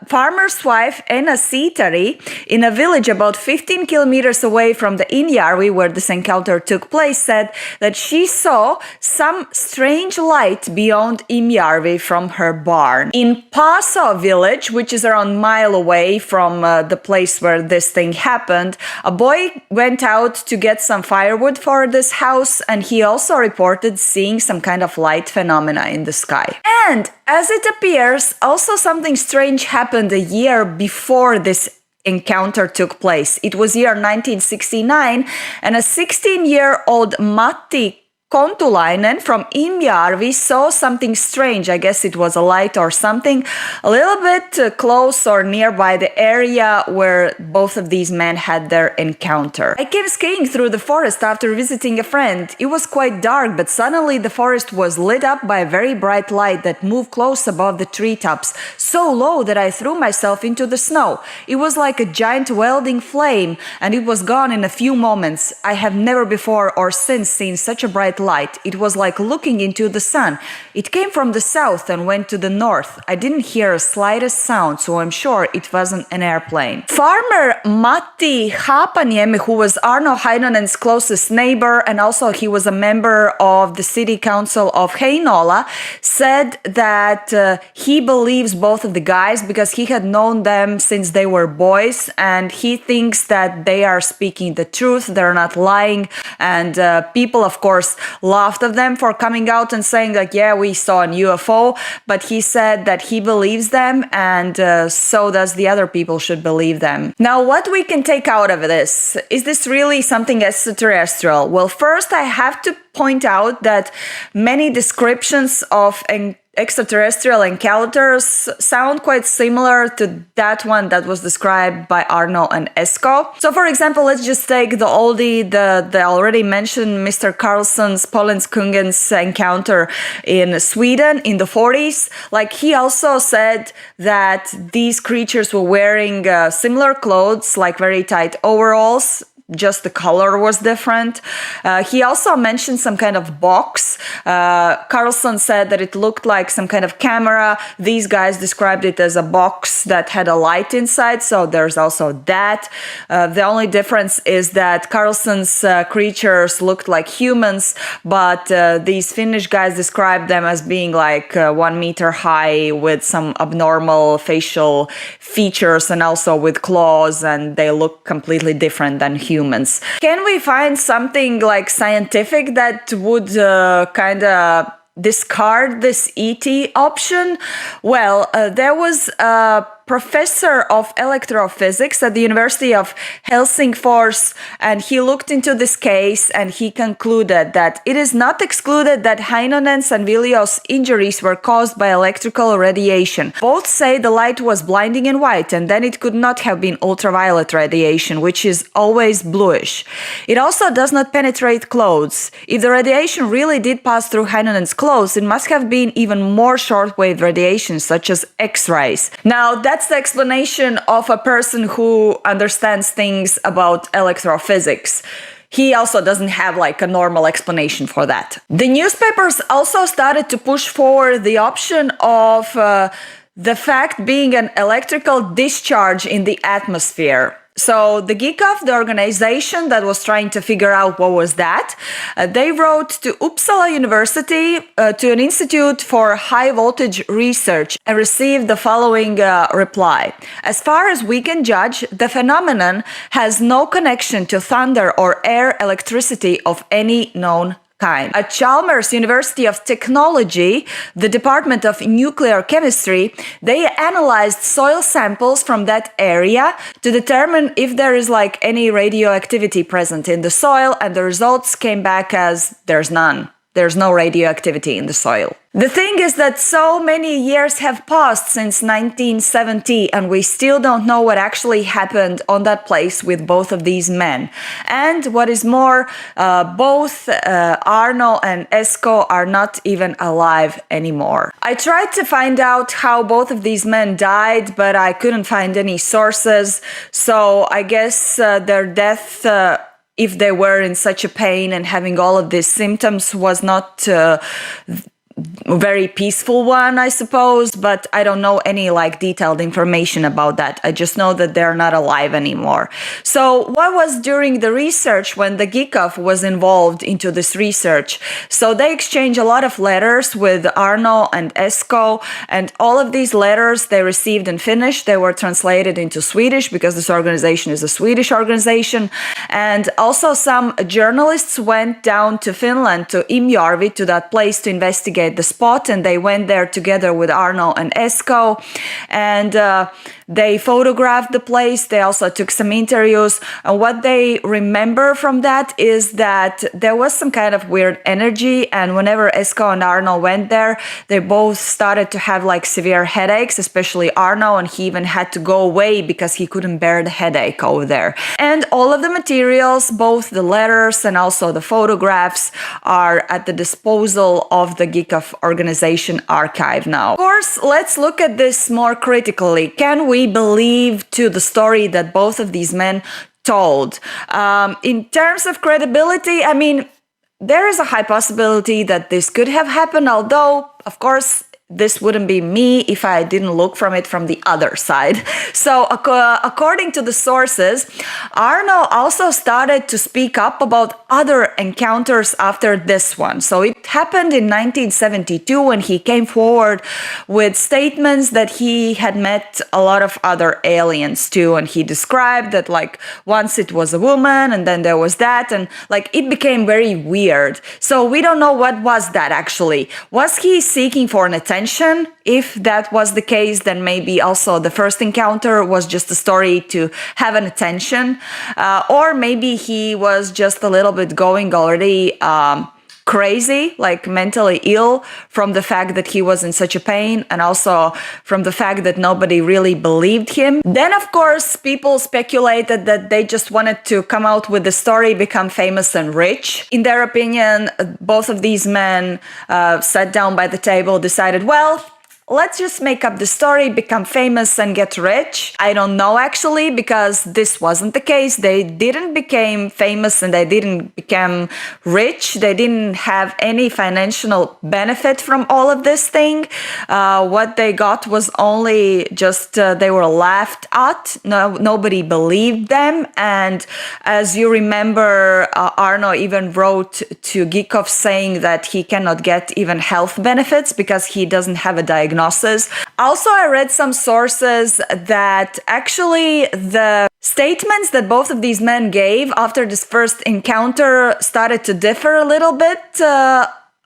farmer's wife Enna Siitari, in a village about 15 kilometers away from the Injärvi where this encounter took place, said that she saw some strange light beyond Injärvi from her barn. In Paso village, which is around a mile away from the place where this thing happened, a boy went out to get some firewood for this house, and he also reported seeing some kind of light phenomena in the sky. And as it appears, also something strange happened a year before this encounter took place. It was year 1969, and a 16-year-old Matti Kontulainen from Injärvi saw something strange. I guess it was a light or something a little bit close or nearby the area where both of these men had their encounter. I came skiing through the forest after visiting a friend. It was quite dark, but suddenly the forest was lit up by a very bright light that moved close above the treetops, so low that I threw myself into the snow. It was like a giant welding flame, and it was gone in a few moments. I have never before or since seen such a bright light. It was like looking into the sun. It came from the south and went to the north. I didn't hear a slightest sound, so I'm sure it wasn't an airplane. Farmer Matti Haapaniemi, who was Arno Heinonen's closest neighbor, and also he was a member of the city council of Heinola, said that he believes both of the guys because he had known them since they were boys, and he thinks that they are speaking the truth, they're not lying, and people, of course, laughed at them for coming out and saying like, yeah, we saw an UFO, but he said that he believes them, and so does the other people should believe them. Now, what we can take out of this, is this really something extraterrestrial? Well, first I have to point out that many descriptions of extraterrestrial encounters sound quite similar to that one that was described by Arno and Esko. So for example, let's just take the oldie, the already mentioned Mr. Carlson's Pollenskungens encounter in Sweden in the 40s. Like, he also said that these creatures were wearing similar clothes, like very tight overalls, just the color was different. He also mentioned some kind of box. Carlson said that it looked like some kind of camera. These guys described it as a box that had a light inside, so there's also that. The only difference is that Carlson's creatures looked like humans, but these Finnish guys described them as being like 1 meter high with some abnormal facial features and also with claws, and they look completely different than humans. Can we find something like scientific that would kind of discard this ET option? Well, there was a professor of electrophysics at the University of Helsingfors, and he looked into this case and he concluded that it is not excluded that Heinonen's and Viljo's injuries were caused by electrical radiation. Both say the light was blinding and white, and then it could not have been ultraviolet radiation, which is always bluish. It also does not penetrate clothes. If the radiation really did pass through Heinonen's clothes, it must have been even more shortwave radiation, such as X-rays. Now, that's the explanation of a person who understands things about electrophysics. He also doesn't have like a normal explanation for that. The newspapers also started to push forward the option of the fact being an electrical discharge in the atmosphere. So the GICAF, the organization that was trying to figure out what was that, they wrote to Uppsala University, to an institute for high voltage research, and received the following reply. As far as we can judge, the phenomenon has no connection to thunder or air electricity of any known kind. At Chalmers University of Technology, the Department of Nuclear Chemistry, they analyzed soil samples from that area to determine if there is like any radioactivity present in the soil, and the results came back as there's none. There's no radioactivity in the soil. The thing is that so many years have passed since 1970, and we still don't know what actually happened on that place with both of these men. And what is more, both Arno and Esko are not even alive anymore. I tried to find out how both of these men died, but I couldn't find any sources. So I guess their death, if they were in such a pain and having all of these symptoms, was not very peaceful one, I suppose, but I don't know any like detailed information about that. I just know that they're not alive anymore. So what was during the research when the GICAF was involved into this research? So they exchanged a lot of letters with Arno and Esko, and all of these letters they received in Finnish. They were translated into Swedish because this organization is a Swedish organization. And also some journalists went down to Finland, to Imjärvi, to that place to investigate the spot, and they went there together with Arno and Esko, and they photographed the place. They also took some interviews, and what they remember from that is that there was some kind of weird energy, and whenever Esko and Arno went there, they both started to have like severe headaches, especially Arno, and he even had to go away because he couldn't bear the headache over there. And all of the materials, both the letters and also the photographs, are at the disposal of the GICAF organization archive now. Of course, let's look at this more critically. Can we believe to the story that both of these men told? In terms of credibility, I mean, there is a high possibility that this could have happened, although, of course, this wouldn't be me if I didn't look from it from the other side. So according to the sources, Arno also started to speak up about other encounters after this one. So it happened in 1972 when he came forward with statements that he had met a lot of other aliens too. And he described that like once it was a woman and then there was that, and like it became very weird. So we don't know what was that actually. Was he seeking for an attention? If that was the case, then maybe also the first encounter was just a story to have an attention, or maybe he was just a little bit going already crazy, like mentally ill, from the fact that he was in such a pain, and also from the fact that nobody really believed him. Then, of course, people speculated that they just wanted to come out with the story, become famous and rich. In their opinion, both of these men sat down by the table, decided, well, let's just make up the story, become famous and get rich. I don't know actually, because this wasn't the case. They didn't become famous and they didn't become rich. They didn't have any financial benefit from all of this thing. What they got was only just they were laughed at. Nobody believed them. And as you remember, Arno even wrote to Geekov saying that he cannot get even health benefits because he doesn't have a diagnosis. Also, I read some sources that actually the statements that both of these men gave after this first encounter started to differ a little bit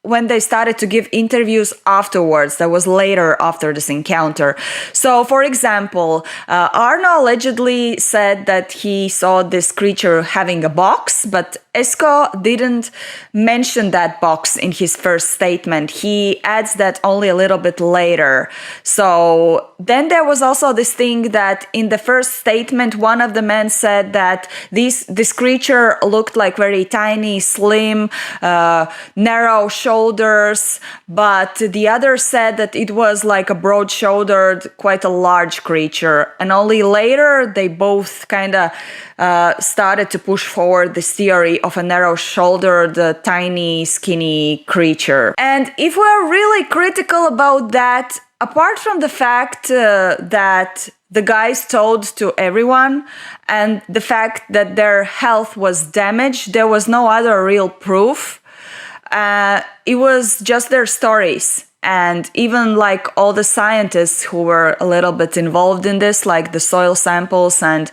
when they started to give interviews afterwards. That was later after this encounter. So, for example, Arno allegedly said that he saw this creature having a box, but Esko didn't mention that box in his first statement. He adds that only a little bit later. So then there was also this thing that in the first statement, one of the men said that this creature looked like very tiny, slim, narrow shoulders, but the other said that it was like a broad-shouldered, quite a large creature. And only later they both kind of started to push forward this theory of a narrow-shouldered, tiny, skinny creature. And if we're really critical about that, apart from the fact that the guys told to everyone and the fact that their health was damaged, there was no other real proof. It was just their stories. And even like all the scientists who were a little bit involved in this, like the soil samples and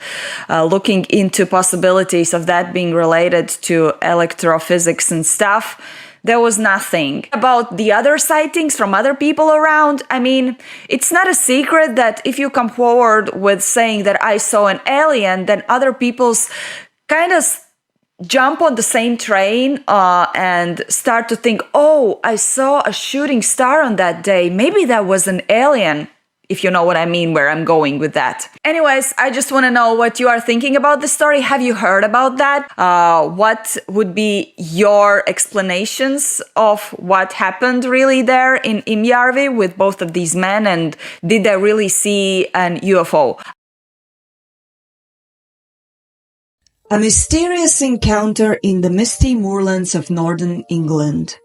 looking into possibilities of that being related to electrophysics and stuff, there was nothing. About the other sightings from other people around, I mean, it's not a secret that if you come forward with saying that I saw an alien, then other people's kind of jump on the same train and start to think, oh, I saw a shooting star on that day. Maybe that was an alien, if you know what I mean, where I'm going with that. Anyways, I just want to know what you are thinking about this story. Have you heard about that? What would be your explanations of what happened really there in Imjärvi with both of these men? And did they really see an UFO? A mysterious encounter in the misty moorlands of northern England,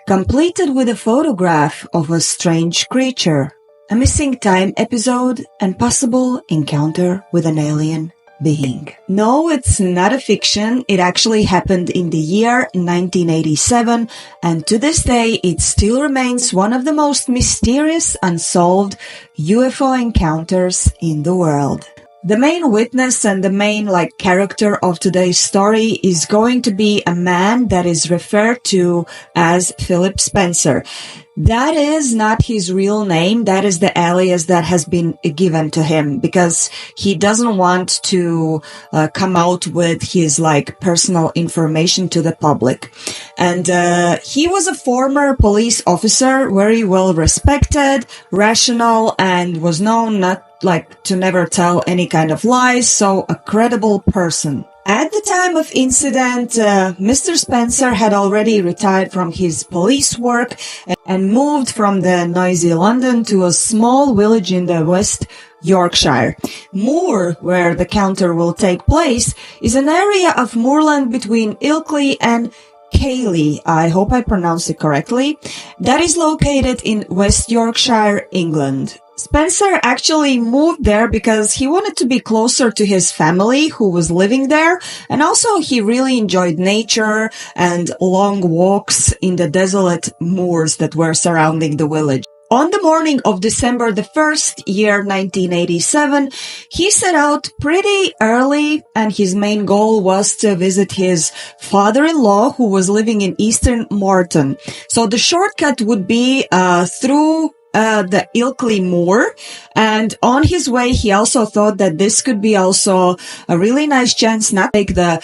completed with a photograph of a strange creature, a missing time episode, and possible encounter with an alien being. No, it's not a fiction. It actually happened in the year 1987, and to this day it still remains one of the most mysterious unsolved UFO encounters in the world. The main witness and the main character of today's story is going to be a man that is referred to as Philip Spencer. That is not his real name. That is the alias that has been given to him because he doesn't want to come out with his personal information to the public. And he was a former police officer, very well respected, rational, and was known not to never tell any kind of lies, so a credible person. At the time of incident, Mr. Spencer had already retired from his police work and moved from the noisy London to a small village in the West Yorkshire. Moor, where the encounter will take place, is an area of moorland between Ilkley and Cayley, I hope I pronounced it correctly, that is located in West Yorkshire, England. Spencer actually moved there because he wanted to be closer to his family who was living there, and also he really enjoyed nature and long walks in the desolate moors that were surrounding the village. On the morning of December the 1st, year 1987, he set out pretty early, and his main goal was to visit his father-in-law who was living in Eastern Morton. So the shortcut would be through the Ilkley Moor, and on his way he also thought that this could be also a really nice chance not to take the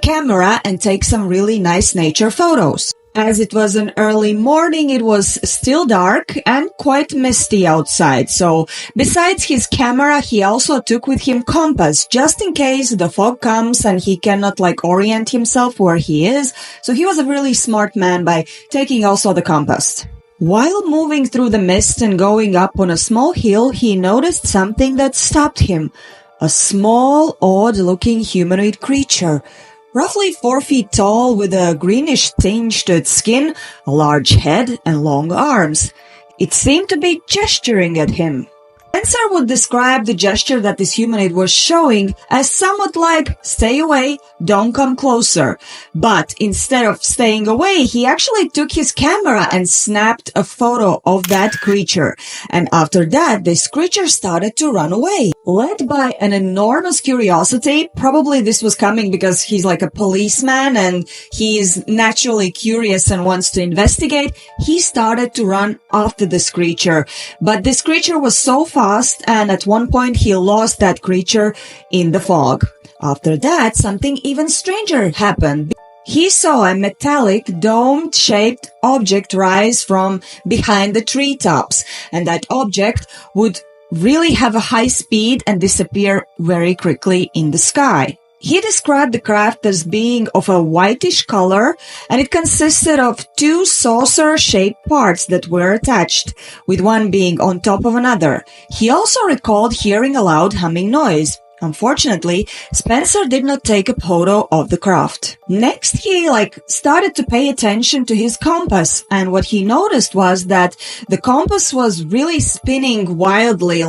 camera and take some really nice nature photos. As it was an early morning, it was still dark and quite misty outside. So besides his camera, he also took with him compass just in case the fog comes and he cannot orient himself where he is. So he was a really smart man by taking also the compass. While moving through the mist and going up on a small hill, he noticed something that stopped him. A small, odd-looking humanoid creature. Roughly 4 feet tall with a greenish tinge to its skin, a large head and long arms. It seemed to be gesturing at him. Spencer would describe the gesture that this humanoid was showing as somewhat like, stay away, don't come closer. But instead of staying away, he actually took his camera and snapped a photo of that creature. And after that, this creature started to run away. Led by an enormous curiosity, probably this was coming because he's like a policeman and he is naturally curious and wants to investigate, he started to run after this creature. But this creature was so fast, and at one point he lost that creature in the fog. After that, something even stranger happened. He saw a metallic, dome-shaped object rise from behind the treetops, and that object would really have a high speed and disappear very quickly in the sky. He described the craft as being of a whitish color, and it consisted of 2 saucer-shaped parts that were attached, with one being on top of another. He also recalled hearing a loud humming noise. Unfortunately, Spencer did not take a photo of the craft. Next, he started to pay attention to his compass, and what he noticed was that the compass was really spinning wildly,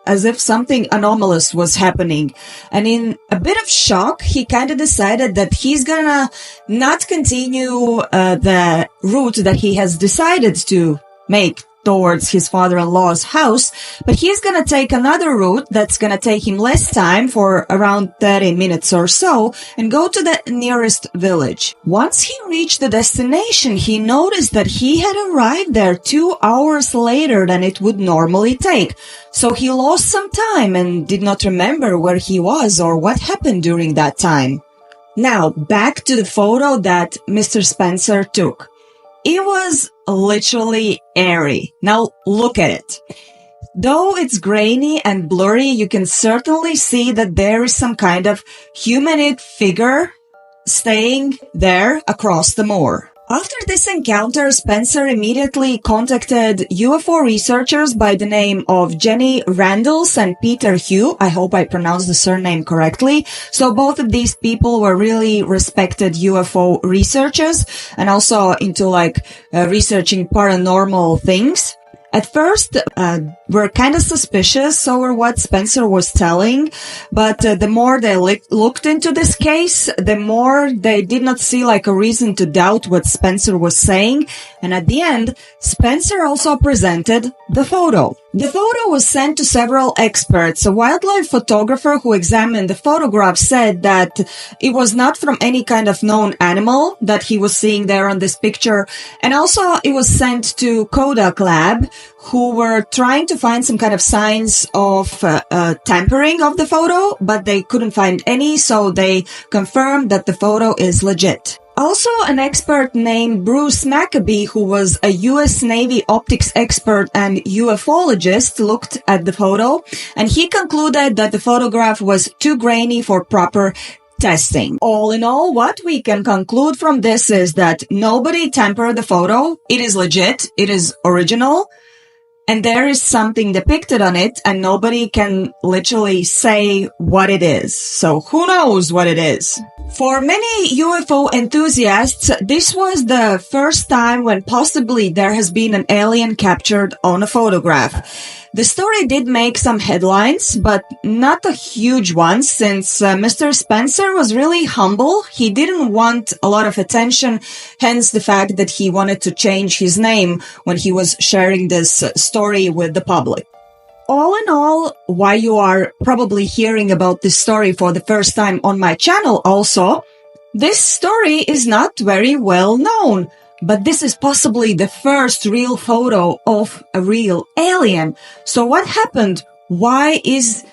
as if something anomalous was happening. And in a bit of shock, he kind of decided that he's gonna not continue the route that he has decided to make towards his father-in-law's house, but he's gonna take another route that's gonna take him less time, for around 30 minutes or so, and go to the nearest village. Once he reached the destination, he noticed that he had arrived there 2 hours later than it would normally take. So he lost some time and did not remember where he was or what happened during that time. Now, back to the photo that Mr. Spencer took. It was literally eerie. Now look at it. Though it's grainy and blurry, you can certainly see that there is some kind of humanoid figure staying there across the moor. After this encounter, Spencer immediately contacted UFO researchers by the name of Jenny Randles and Peter Hugh. I hope I pronounced the surname correctly. So both of these people were really respected UFO researchers and also into researching paranormal things. At first, were kind of suspicious over what Spencer was telling, but the more they looked into this case, the more they did not see a reason to doubt what Spencer was saying. And at the end, Spencer also presented the photo. The photo was sent to several experts. A wildlife photographer who examined the photograph said that it was not from any kind of known animal that he was seeing there on this picture. And also it was sent to Kodak Lab, who were trying to find some kind of signs of tampering of the photo, but they couldn't find any, so they confirmed that the photo is legit. Also, an expert named Bruce Maccabee, who was a U.S. Navy optics expert and ufologist, looked at the photo, and he concluded that the photograph was too grainy for proper testing. All in all, what we can conclude from this is that nobody tampered the photo. It is legit. It is original. And there is something depicted on it, and nobody can literally say what it is. So who knows what it is? For many UFO enthusiasts, this was the first time when possibly there has been an alien captured on a photograph. The story did make some headlines, but not a huge one, since Mr. Spencer was really humble. He didn't want a lot of attention, hence the fact that he wanted to change his name when he was sharing this story with the public. All in all, while you are probably hearing about this story for the first time on my channel also, this story is not very well known. But this is possibly the first real photo of a real alien. So what happened? Why is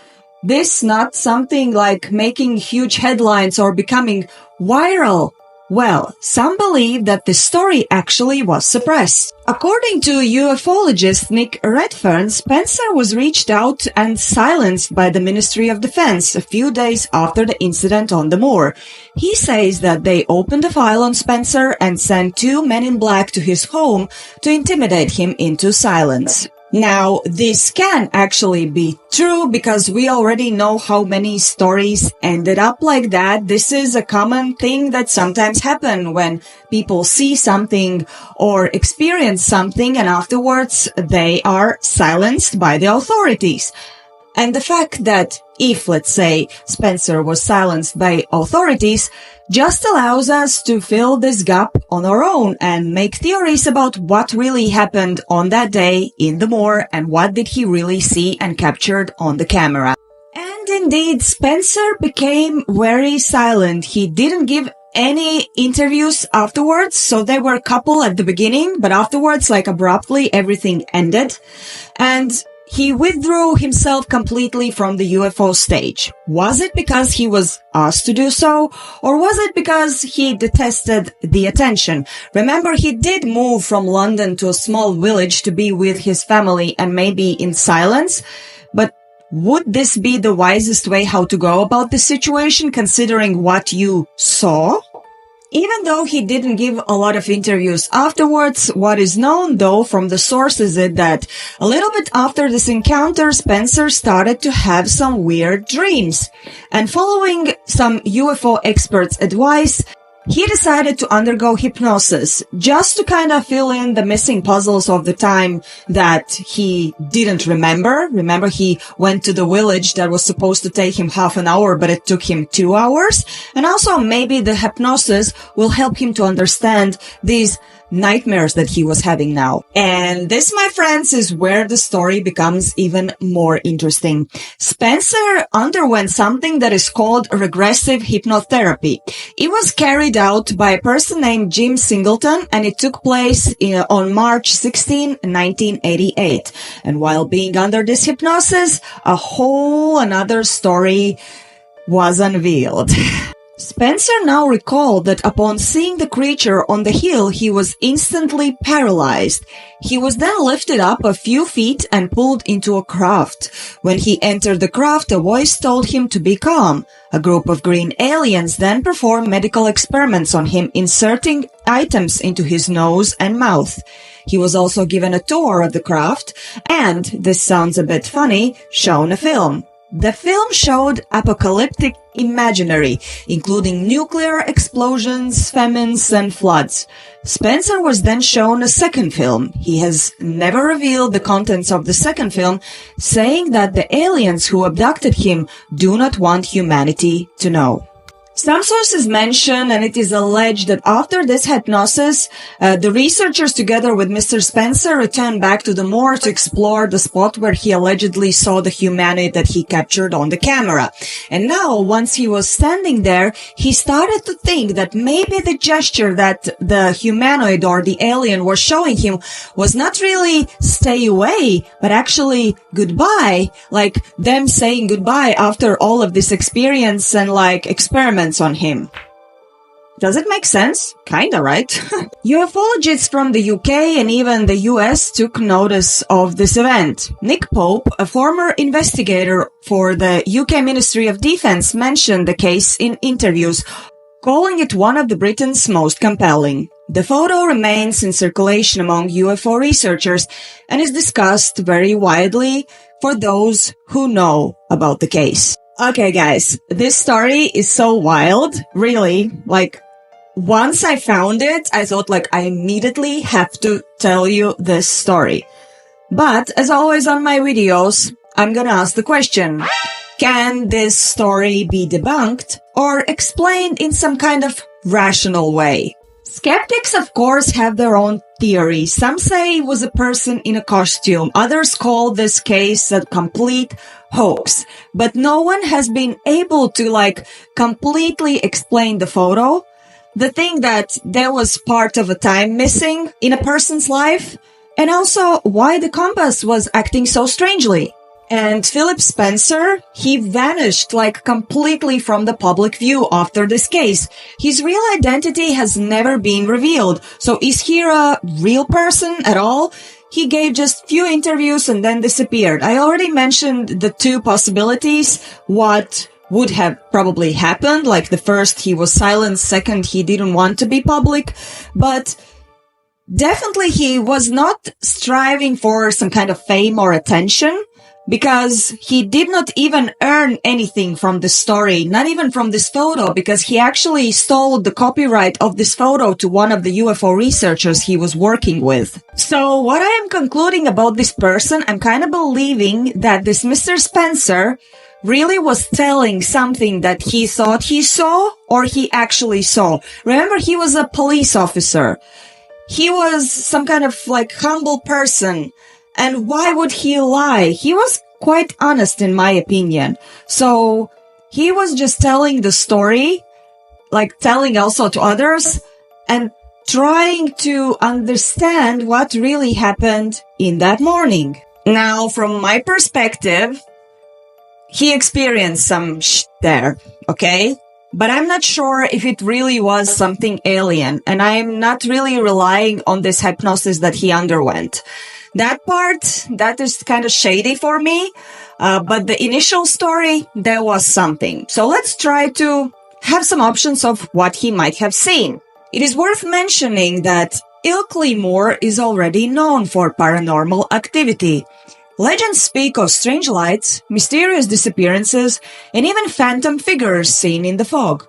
this not something like making huge headlines or becoming viral? Well, some believe that the story actually was suppressed. According to ufologist Nick Redfern, Spencer was reached out and silenced by the Ministry of Defense a few days after the incident on the moor. He says that they opened a file on Spencer and sent 2 men in black to his home to intimidate him into silence. Now, this can actually be true because we already know how many stories ended up like that. This is a common thing that sometimes happens when people see something or experience something and afterwards they are silenced by the authorities. And the fact that if, let's say, Spencer was silenced by authorities, just allows us to fill this gap on our own and make theories about what really happened on that day in the moor and what did he really see and captured on the camera. And indeed, Spencer became very silent. He didn't give any interviews afterwards, so there were a couple at the beginning, but afterwards, like abruptly, everything ended. And he withdrew himself completely from the UFO stage. Was it because he was asked to do so, or was it because he detested the attention? Remember, he did move from London to a small village to be with his family and maybe in silence, but would this be the wisest way how to go about the situation, considering what you saw? Even though he didn't give a lot of interviews afterwards, what is known though from the sources is that a little bit after this encounter, Spencer started to have some weird dreams. And following some UFO experts' advice, he decided to undergo hypnosis just to kind of fill in the missing puzzles of the time that he didn't remember. Remember, he went to the village that was supposed to take him half an hour, but it took him 2 hours. And also maybe the hypnosis will help him to understand these nightmares that he was having now. And this, my friends, is where the story becomes even more interesting. Spencer underwent something that is called regressive hypnotherapy. It was carried out by a person named Jim Singleton, and it took place on March 16, 1988. And while being under this hypnosis, a whole another story was unveiled. Spencer now recalled that upon seeing the creature on the hill, he was instantly paralyzed. He was then lifted up a few feet and pulled into a craft. When he entered the craft, a voice told him to be calm. A group of green aliens then performed medical experiments on him, inserting items into his nose and mouth. He was also given a tour of the craft and, this sounds a bit funny, shown a film. The film showed apocalyptic imaginary, including nuclear explosions, famines, and floods. Spencer was then shown a second film. He has never revealed the contents of the second film, saying that the aliens who abducted him do not want humanity to know. Some sources mention, and it is alleged, that after this hypnosis, the researchers together with Mr. Spencer returned back to the moor to explore the spot where he allegedly saw the humanity that he captured on the camera. And now, once he was standing there, he started to think that maybe the gesture that the humanoid or the alien was showing him was not really stay away, but actually goodbye, like them saying goodbye after all of this experience and like experiments on him. Does it make sense? Kinda, right? Ufologists from the UK and even the US took notice of this event. Nick Pope, a former investigator for the UK Ministry of Defence, mentioned the case in interviews, calling it one of Britain's most compelling. The photo remains in circulation among UFO researchers and is discussed very widely for those who know about the case. Okay, guys, this story is so wild, really. Like, once I found it, I thought, like, I immediately have to tell you this story. But, as always on my videos, I'm gonna ask the question, can this story be debunked or explained in some kind of rational way? Skeptics, of course, have their own theories. Some say it was a person in a costume. Others call this case a complete hoax. But no one has been able to, like, completely explain the photo. The thing that there was part of a time missing in a person's life. And also why the compass was acting so strangely. And Philip Spencer, he vanished like completely from the public view after this case. His real identity has never been revealed. So is he a real person at all? He gave just few interviews and then disappeared. I already mentioned the two possibilities, what would have probably happened. Like the first, he was silent. Second, he didn't want to be public. But definitely he was not striving for some kind of fame or attention, because he did not even earn anything from the story, not even from this photo, because he actually stole the copyright of this photo to one of the UFO researchers he was working with. So what I am concluding about this person, I'm kind of believing that this Mr. Spencer really was telling something that he thought he saw or he actually saw. Remember, he was a police officer. He was some kind of like humble person. And why would he lie? He was quite honest, in my opinion. So he was just telling the story, like telling also to others, and trying to understand what really happened in that morning. Now, from my perspective, he experienced some there, okay? But I'm not sure if it really was something alien, and I'm not really relying on this hypnosis that he underwent. That part, that is kind of shady for me, but the initial story, there was something. So let's try to have some options of what he might have seen. It is worth mentioning that Ilkley Moor is already known for paranormal activity. Legends speak of strange lights, mysterious disappearances, and even phantom figures seen in the fog.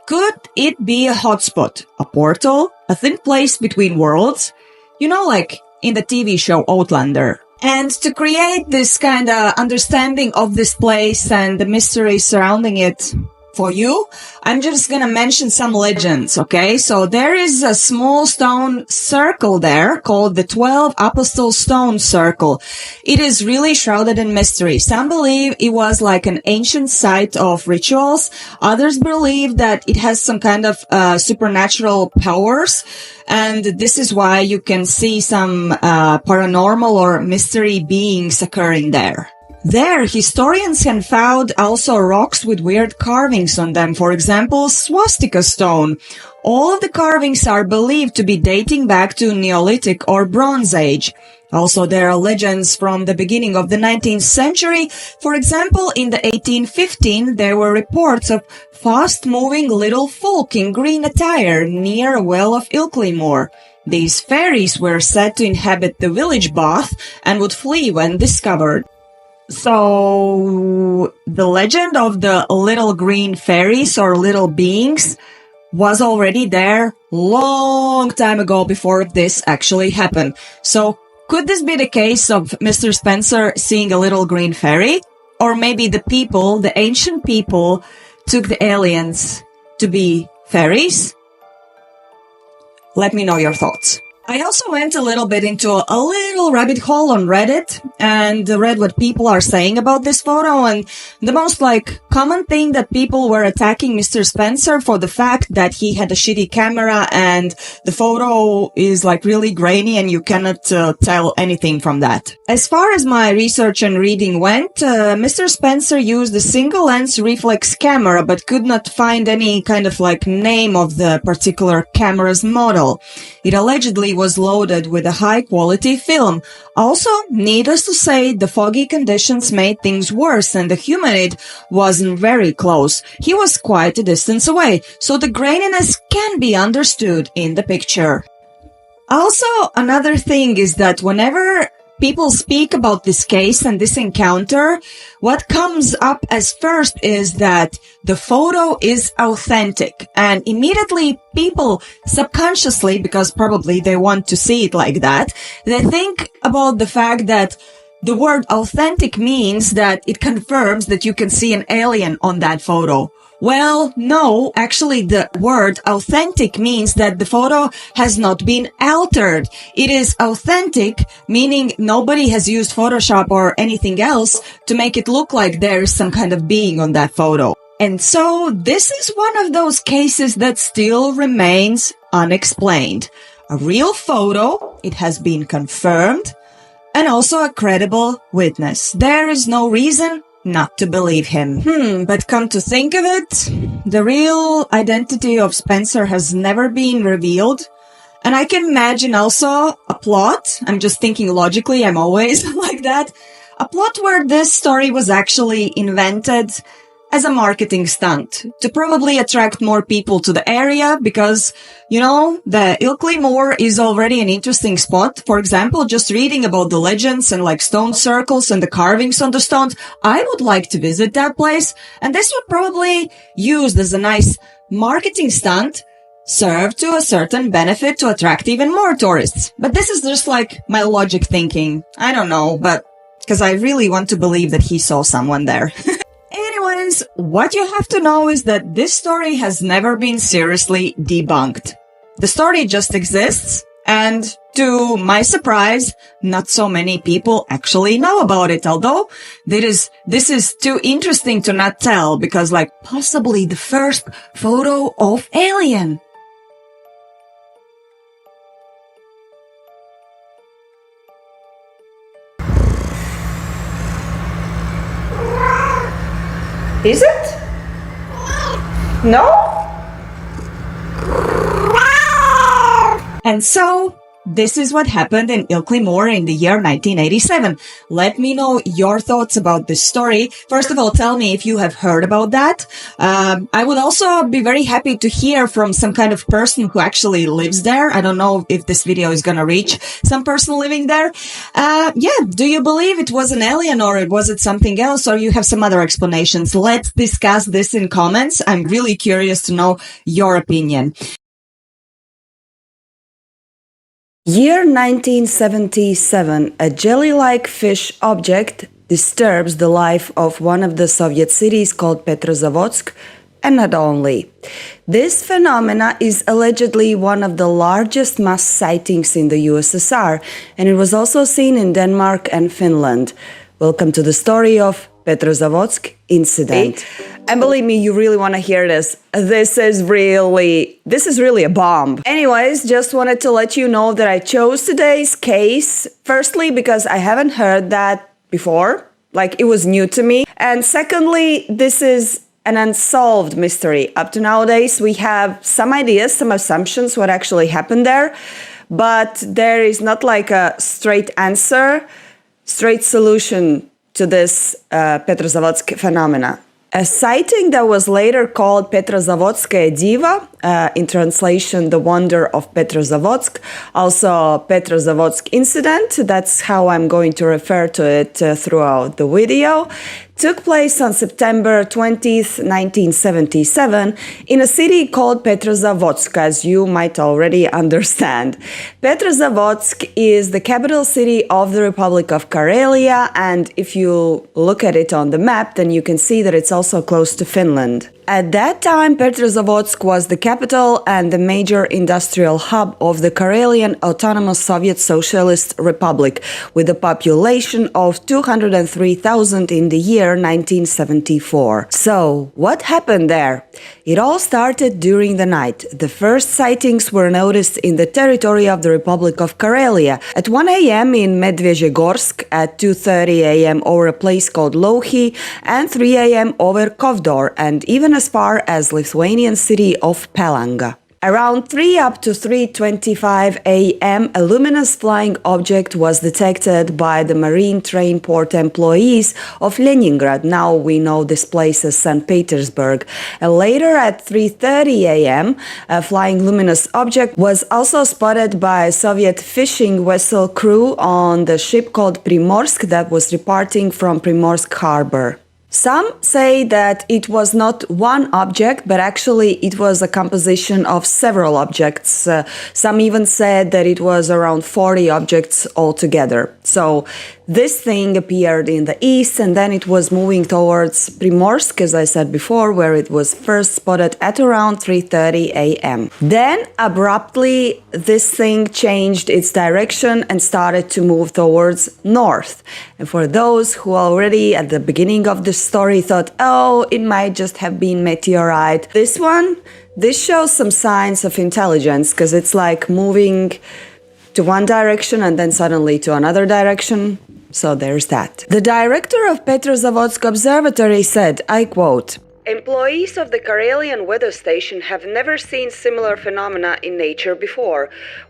Could it be a hotspot, a portal, a thin place between worlds? You know, like in the TV show Outlander. And to create this kind of understanding of this place and the mystery surrounding it for you, I'm just gonna mention some legends, okay? So there is a small stone circle there called the 12 Apostle Stone Circle. It is really shrouded in mystery. Some believe it was like an ancient site of rituals. Others believe that it has some kind of supernatural powers. And this is why you can see some paranormal or mystery beings occurring there. There, historians have found also rocks with weird carvings on them. For example, swastika stone. All of the carvings are believed to be dating back to Neolithic or Bronze Age. Also, there are legends from the beginning of the 19th century. For example, in the 1815, there were reports of fast-moving little folk in green attire near a well of Ilkley Moor. These fairies were said to inhabit the village bath and would flee when discovered. So, the legend of the little green fairies or little beings was already there long time ago before this actually happened. So, could this be the case of Mr. Spencer seeing a little green fairy? Or maybe the people, the ancient people, took the aliens to be fairies? Let me know your thoughts. I also went a little bit into a little rabbit hole on Reddit and read what people are saying about this photo, and the most common thing that people were attacking Mr. Spencer for the fact that he had a shitty camera and the photo is really grainy and you cannot tell anything from that. As far as my research and reading went, Mr. Spencer used a single lens reflex camera but could not find any kind of name of the particular camera's model. It allegedly was loaded with a high-quality film. Also, needless to say, the foggy conditions made things worse and the humidity wasn't very close. He was quite a distance away, so the graininess can be understood in the picture. Also, another thing is that whenever people speak about this case and this encounter, what comes up as first is that the photo is authentic. And immediately people subconsciously, because probably they want to see it like that, they think about the fact that the word authentic means that it confirms that you can see an alien on that photo. Well, no, actually the word authentic means that the photo has not been altered. It is authentic, meaning nobody has used Photoshop or anything else to make it look like there is some kind of being on that photo. And so this is one of those cases that still remains unexplained. A real photo, it has been confirmed, and also a credible witness. There is no reason not to believe him. But come to think of it, the real identity of Spencer has never been revealed. And I can imagine also a plot. I'm just thinking logically. I'm always like that. A plot where this story was actually invented as a marketing stunt to probably attract more people to the area because, you know, the Ilkley Moor is already an interesting spot. For example, just reading about the legends and like stone circles and the carvings on the stones, I would like to visit that place. And this would probably used as a nice marketing stunt serve to a certain benefit to attract even more tourists. But this is just like my logic thinking. I don't know, but because I really want to believe that he saw someone there. Anyways, what you have to know is that this story has never been seriously debunked. The story just exists, and to my surprise, not so many people actually know about it, although this is too interesting to not tell, because like possibly the first photo of alien. Is it? No? And so, this is what happened in Ilkley Moor in the year 1987. Let me know your thoughts about this story. First of all, tell me if you have heard about that. I would also be very happy to hear from some kind of person who actually lives there. I don't know if this video is gonna reach some person living there. Do you believe it was an alien or was it something else, or you have some other explanations? Let's discuss this in comments. I'm really curious to know your opinion. Year 1977, a jelly-like fish object disturbs the life of one of the Soviet cities called Petrozavodsk, and not only. This phenomena is allegedly one of the largest mass sightings in the USSR, and it was also seen in Denmark and Finland. Welcome to the story of Petrozavodsk incident. And believe me, you really want to hear this. This is really a bomb. Anyways, just wanted to let you know that I chose today's case, firstly, because I haven't heard that before. Like, it was new to me. And secondly, this is an unsolved mystery. Up to nowadays, we have some ideas, some assumptions what actually happened there, but there is not like a straight answer, straight solution to this Petrozavodsk phenomena. A sighting that was later called Petrozavodskaya Diva, in translation, the wonder of Petrozavodsk, also Petrozavodsk incident, that's how I'm going to refer to it throughout the video, took place on September 20th, 1977, in a city called Petrozavodsk, as you might already understand. Petrozavodsk is the capital city of the Republic of Karelia, and if you look at it on the map, then you can see that it's also close to Finland. At that time, Petrozavodsk was the capital and the major industrial hub of the Karelian Autonomous Soviet Socialist Republic, with a population of 203,000 in the year 1974. So, what happened there? It all started during the night. The first sightings were noticed in the territory of the Republic of Karelia. At 1 a.m. in Medvezhegorsk, at 2:30 a.m. over a place called Lohi, and 3 a.m. over Kovdor, and even as far as Lithuanian city of Palanga. Around 3 up to 3:25 a.m., a luminous flying object was detected by the marine train port employees of Leningrad. Now we know this place as St. Petersburg. Later at 3:30 a.m., a flying luminous object was also spotted by a Soviet fishing vessel crew on the ship called Primorsk that was departing from Primorsk harbor. Some say that it was not one object, but actually it was a composition of several objects. Some even said that it was around 40 objects altogether. So this thing appeared in the east, and then it was moving towards Primorsk, as I said before, where it was first spotted at around 3:30 a.m. Then, abruptly, this thing changed its direction and started to move towards north. And for those who already at the beginning of the story thought, oh, it might just have been meteorite, this shows some signs of intelligence, because it's like moving to one direction and then suddenly to another direction. So there's that. The director of Petrozavodsk Observatory said, I quote, "Employees of the Karelian weather station have never seen similar phenomena in nature before.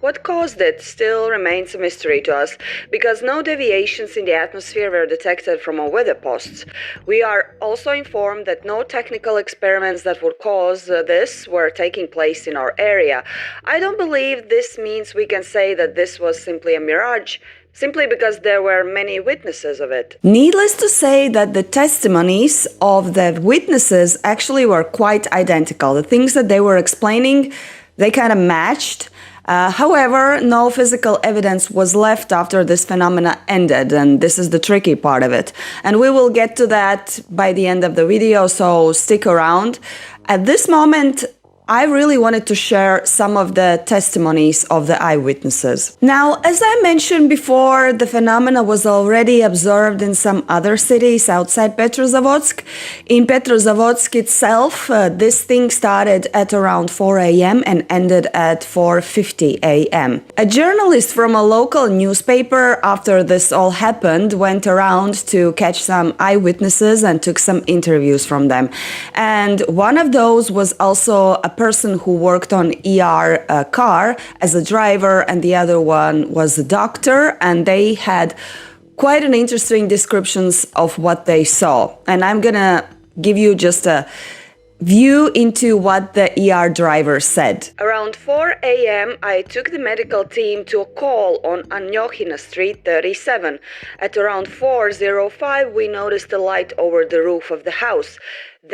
What caused it still remains a mystery to us, because no deviations in the atmosphere were detected from our weather posts. We are also informed that no technical experiments that would cause this were taking place in our area. I don't believe this means we can say that this was simply a mirage, simply because there were many witnesses of it." Needless to say that the testimonies of the witnesses actually were quite identical. The things that they were explaining, they kind of matched. However, no physical evidence was left after this phenomena ended, and this is the tricky part of it. And we will get to that by the end of the video, so stick around. At this moment, I really wanted to share some of the testimonies of the eyewitnesses. Now, as I mentioned before, the phenomena was already observed in some other cities outside Petrozavodsk. In Petrozavodsk itself, this thing started at around 4 a.m. and ended at 4:50 a.m. A journalist from a local newspaper, after this all happened, went around to catch some eyewitnesses and took some interviews from them. And one of those was also a person who worked on ER car as a driver, and the other one was a doctor, and they had quite an interesting descriptions of what they saw. And I'm gonna give you just a view into what the ER driver said. Around 4 a.m., I took the medical team to a call on Anyokhina Street 37. At around 4:05, we noticed a light over the roof of the house.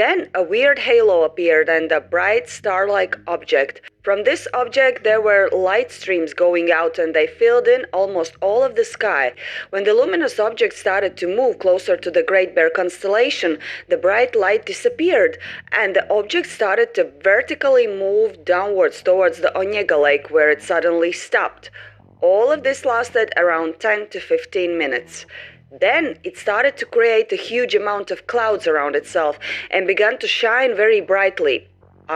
Then a weird halo appeared and a bright star-like object. From this object there were light streams going out and they filled in almost all of the sky. When the luminous object started to move closer to the Great Bear constellation, the bright light disappeared and the object started to vertically move downwards towards the Onega Lake, where it suddenly stopped. All of this lasted around 10 to 15 minutes. Then it started to create a huge amount of clouds around itself and began to shine very brightly.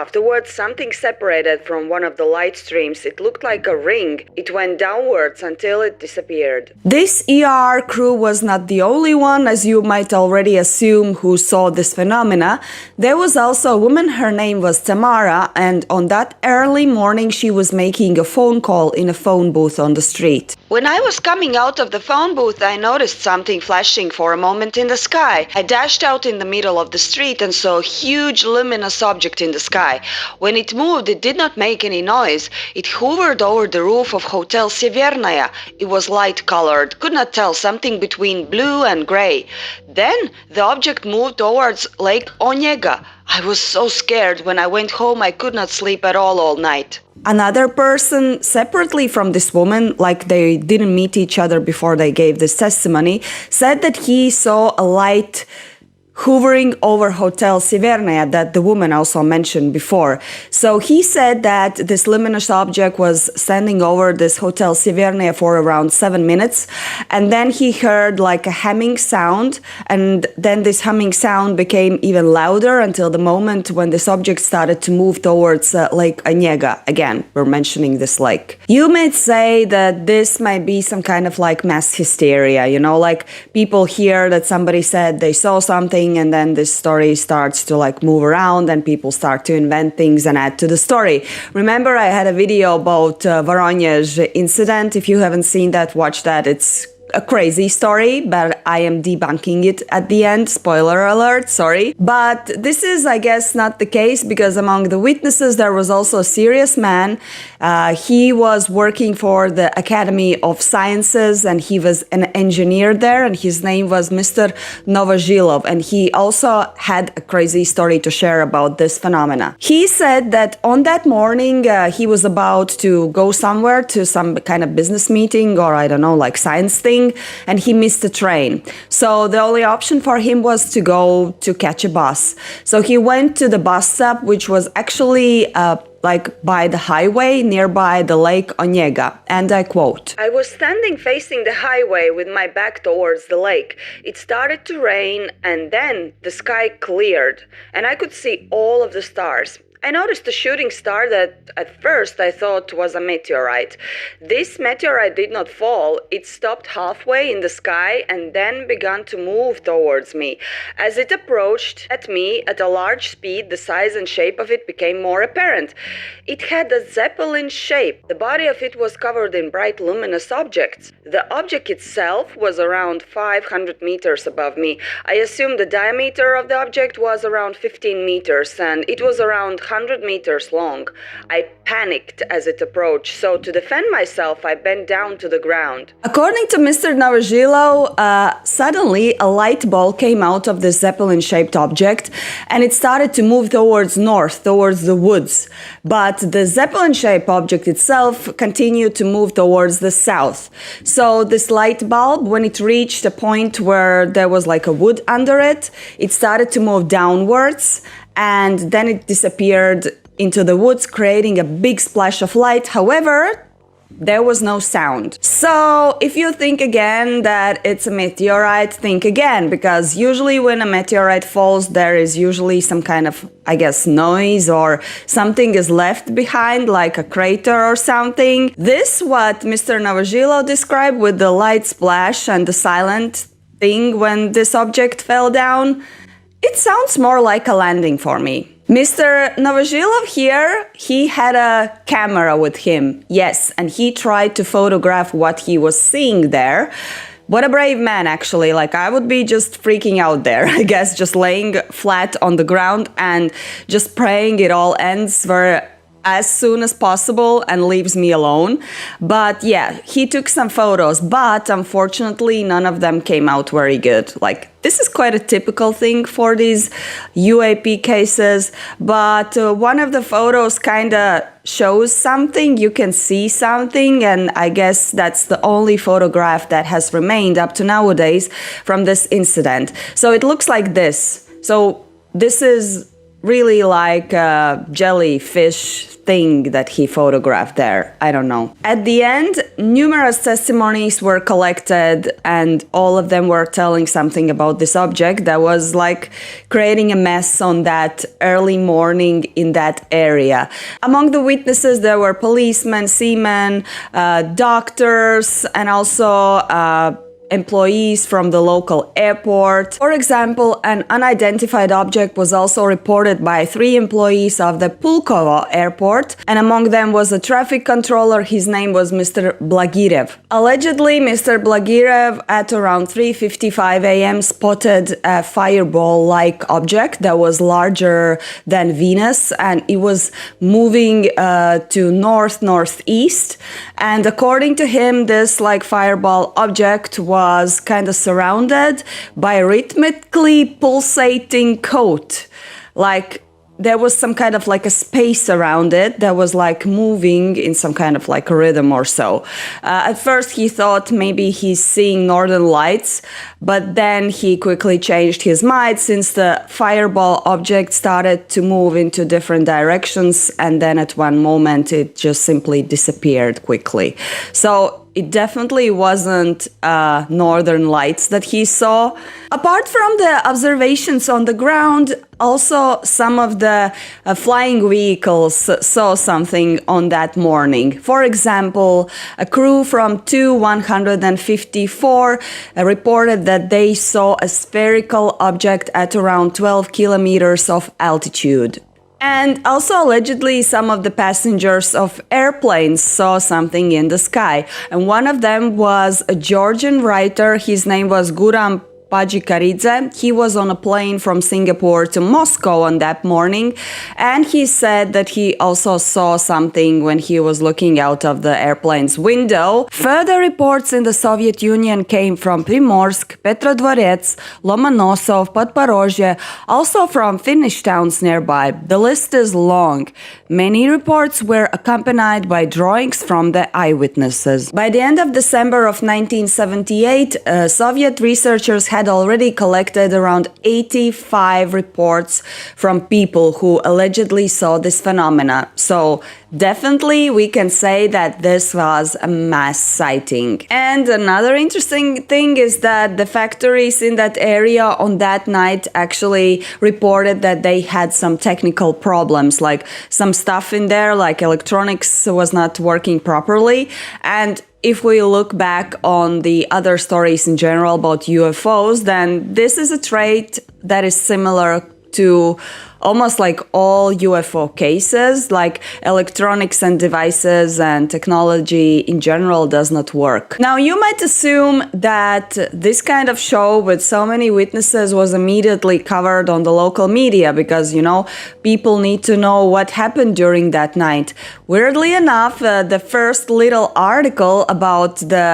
Afterwards, something separated from one of the light streams. It looked like a ring. It went downwards until it disappeared. This ER crew was not the only one, as you might already assume, who saw this phenomena. There was also a woman, her name was Tamara, and on that early morning she was making a phone call in a phone booth on the street. When I was coming out of the phone booth, I noticed something flashing for a moment in the sky. I dashed out in the middle of the street and saw a huge luminous object in the sky. When it moved, it did not make any noise. It hovered over the roof of Hotel Severnaya. It was light-colored, could not tell, something between blue and gray. Then the object moved towards Lake Onega. I was so scared. When I went home, I could not sleep at all night. Another person, separately from this woman, like they didn't meet each other before they gave this testimony, said that he saw a light hovering over Hotel Severnaya that the woman also mentioned before. So he said that this luminous object was standing over this Hotel Severnaya for around 7 minutes, and then he heard like a humming sound, and then this humming sound became even louder until the moment when this object started to move towards Lake Onega. Again, we're mentioning this lake. You might say that this might be some kind of like mass hysteria, you know, like people hear that somebody said they saw something, and then this story starts to like move around and people start to invent things and add to the story. Remember, I had a video about Voronezh incident. If you haven't seen that, watch that. It's a crazy story, but I am debunking it at the end. Spoiler alert, sorry. But this is, I guess, not the case, because among the witnesses there was also a serious man. He was working for the Academy of Sciences and he was an engineer there, and his name was Mr. Novozhilov, and he also had a crazy story to share about this phenomena. He said that on that morning he was about to go somewhere to some kind of business meeting, or I don't know, like science thing, and he missed the train. So the only option for him was to go to catch a bus. So he went to the bus stop, which was actually like by the highway nearby the Lake Onega, and I quote, "I was standing facing the highway with my back towards the lake. It started to rain and then the sky cleared and I could see all of the stars. I noticed a shooting star that at first I thought was a meteorite. This meteorite did not fall. It stopped halfway in the sky and then began to move towards me. As it approached at me at a large speed, the size and shape of it became more apparent. It had a zeppelin shape. The body of it was covered in bright luminous objects. The object itself was around 500 meters above me. I assumed the diameter of the object was around 15 meters and it was around 100 meters long. I panicked as it approached, so to defend myself, I bent down to the ground. According to Mr. Novogilo, suddenly a light ball came out of the zeppelin-shaped object and it started to move towards north, towards the woods. But the zeppelin-shaped object itself continued to move towards the south. So this light bulb, when it reached a point where there was like a wood under it, it started to move downwards and then it disappeared into the woods, creating a big splash of light. However, there was no sound. So if you think again that it's a meteorite, think again, because usually when a meteorite falls, there is usually some kind of, I guess, noise or something is left behind, like a crater or something. This, what Mr. Novogilo described with the light splash and the silent thing when this object fell down, it sounds more like a landing for me. Mr. Novogilov here, he had a camera with him, yes, and he tried to photograph what he was seeing there. What a brave man, actually. Like, I would be just freaking out there, I guess, just laying flat on the ground and just praying it all ends for as soon as possible and leaves me alone. But yeah, he took some photos, but unfortunately none of them came out very good. Like, this is quite a typical thing for these UAP cases, but one of the photos kind of shows something, you can see something, and I guess that's the only photograph that has remained up to nowadays from this incident. So it looks like this. So this is really like a jellyfish thing that he photographed there. I don't know. At the end, numerous testimonies were collected and all of them were telling something about this object that was like creating a mess on that early morning in that area. Among the witnesses, there were policemen, seamen, doctors, and also employees from the local airport. For example, an unidentified object was also reported by 3 employees of the Pulkovo airport, and among them was a traffic controller. His name was Mr. Blagirev. Allegedly, Mr. Blagirev at around 3:55 a.m. spotted a fireball-like object that was larger than Venus, and it was moving to northeast. And according to him, this like fireball object was kind of surrounded by rhythmically pulsating coat. Like there was some kind of like a space around it that was like moving in some kind of like a rhythm or so. At first he thought maybe he's seeing northern lights, but then he quickly changed his mind since the fireball object started to move into different directions, and then at one moment it just simply disappeared quickly. So it definitely wasn't northern lights that he saw. Apart from the observations on the ground, also some of the flying vehicles saw something on that morning. For example, a crew from Tu-154 reported that they saw a spherical object at around 12 kilometers of altitude. And also allegedly some of the passengers of airplanes saw something in the sky. And one of them was a Georgian writer. His name was Guram Pajikaridze. He was on a plane from Singapore to Moscow on that morning, and he said that he also saw something when he was looking out of the airplane's window. Further reports in the Soviet Union came from Primorsk, Petrodvorets, Lomonosov, Podporozhye, also from Finnish towns nearby. The list is long. Many reports were accompanied by drawings from the eyewitnesses. By the end of December of 1978, Soviet researchers had already collected around 85 reports from people who allegedly saw this phenomena. So definitely we can say that this was a mass sighting. And another interesting thing is that the factories in that area on that night actually reported that they had some technical problems, like some stuff in there, like electronics was not working properly. And if we look back on the other stories in general about UFOs, then this is a trait that is similar to almost like all UFO cases, like electronics and devices and technology in general does not work. Now, you might assume that this kind of show with so many witnesses was immediately covered on the local media because, people need to know what happened during that night. Weirdly enough, the first little article about the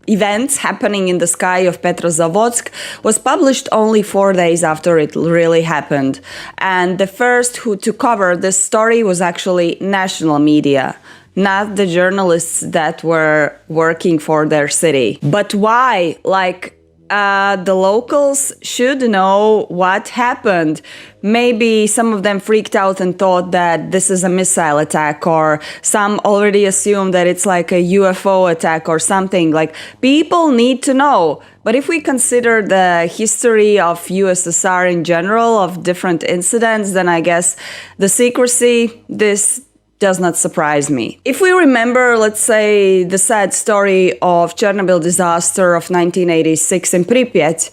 events happening in the sky of Petrozavodsk was published only 4 days after it really happened. And the first who to cover this story was actually national media, not the journalists that were working for their city. But why? The locals should know what happened. Maybe some of them freaked out and thought that this is a missile attack, or some already assumed that it's like a UFO attack or something. Like, people need to know. But if we consider the history of USSR in general, of different incidents, then I guess the secrecy, this does not surprise me. If we remember, let's say, the sad story of Chernobyl disaster of 1986 in Pripyat,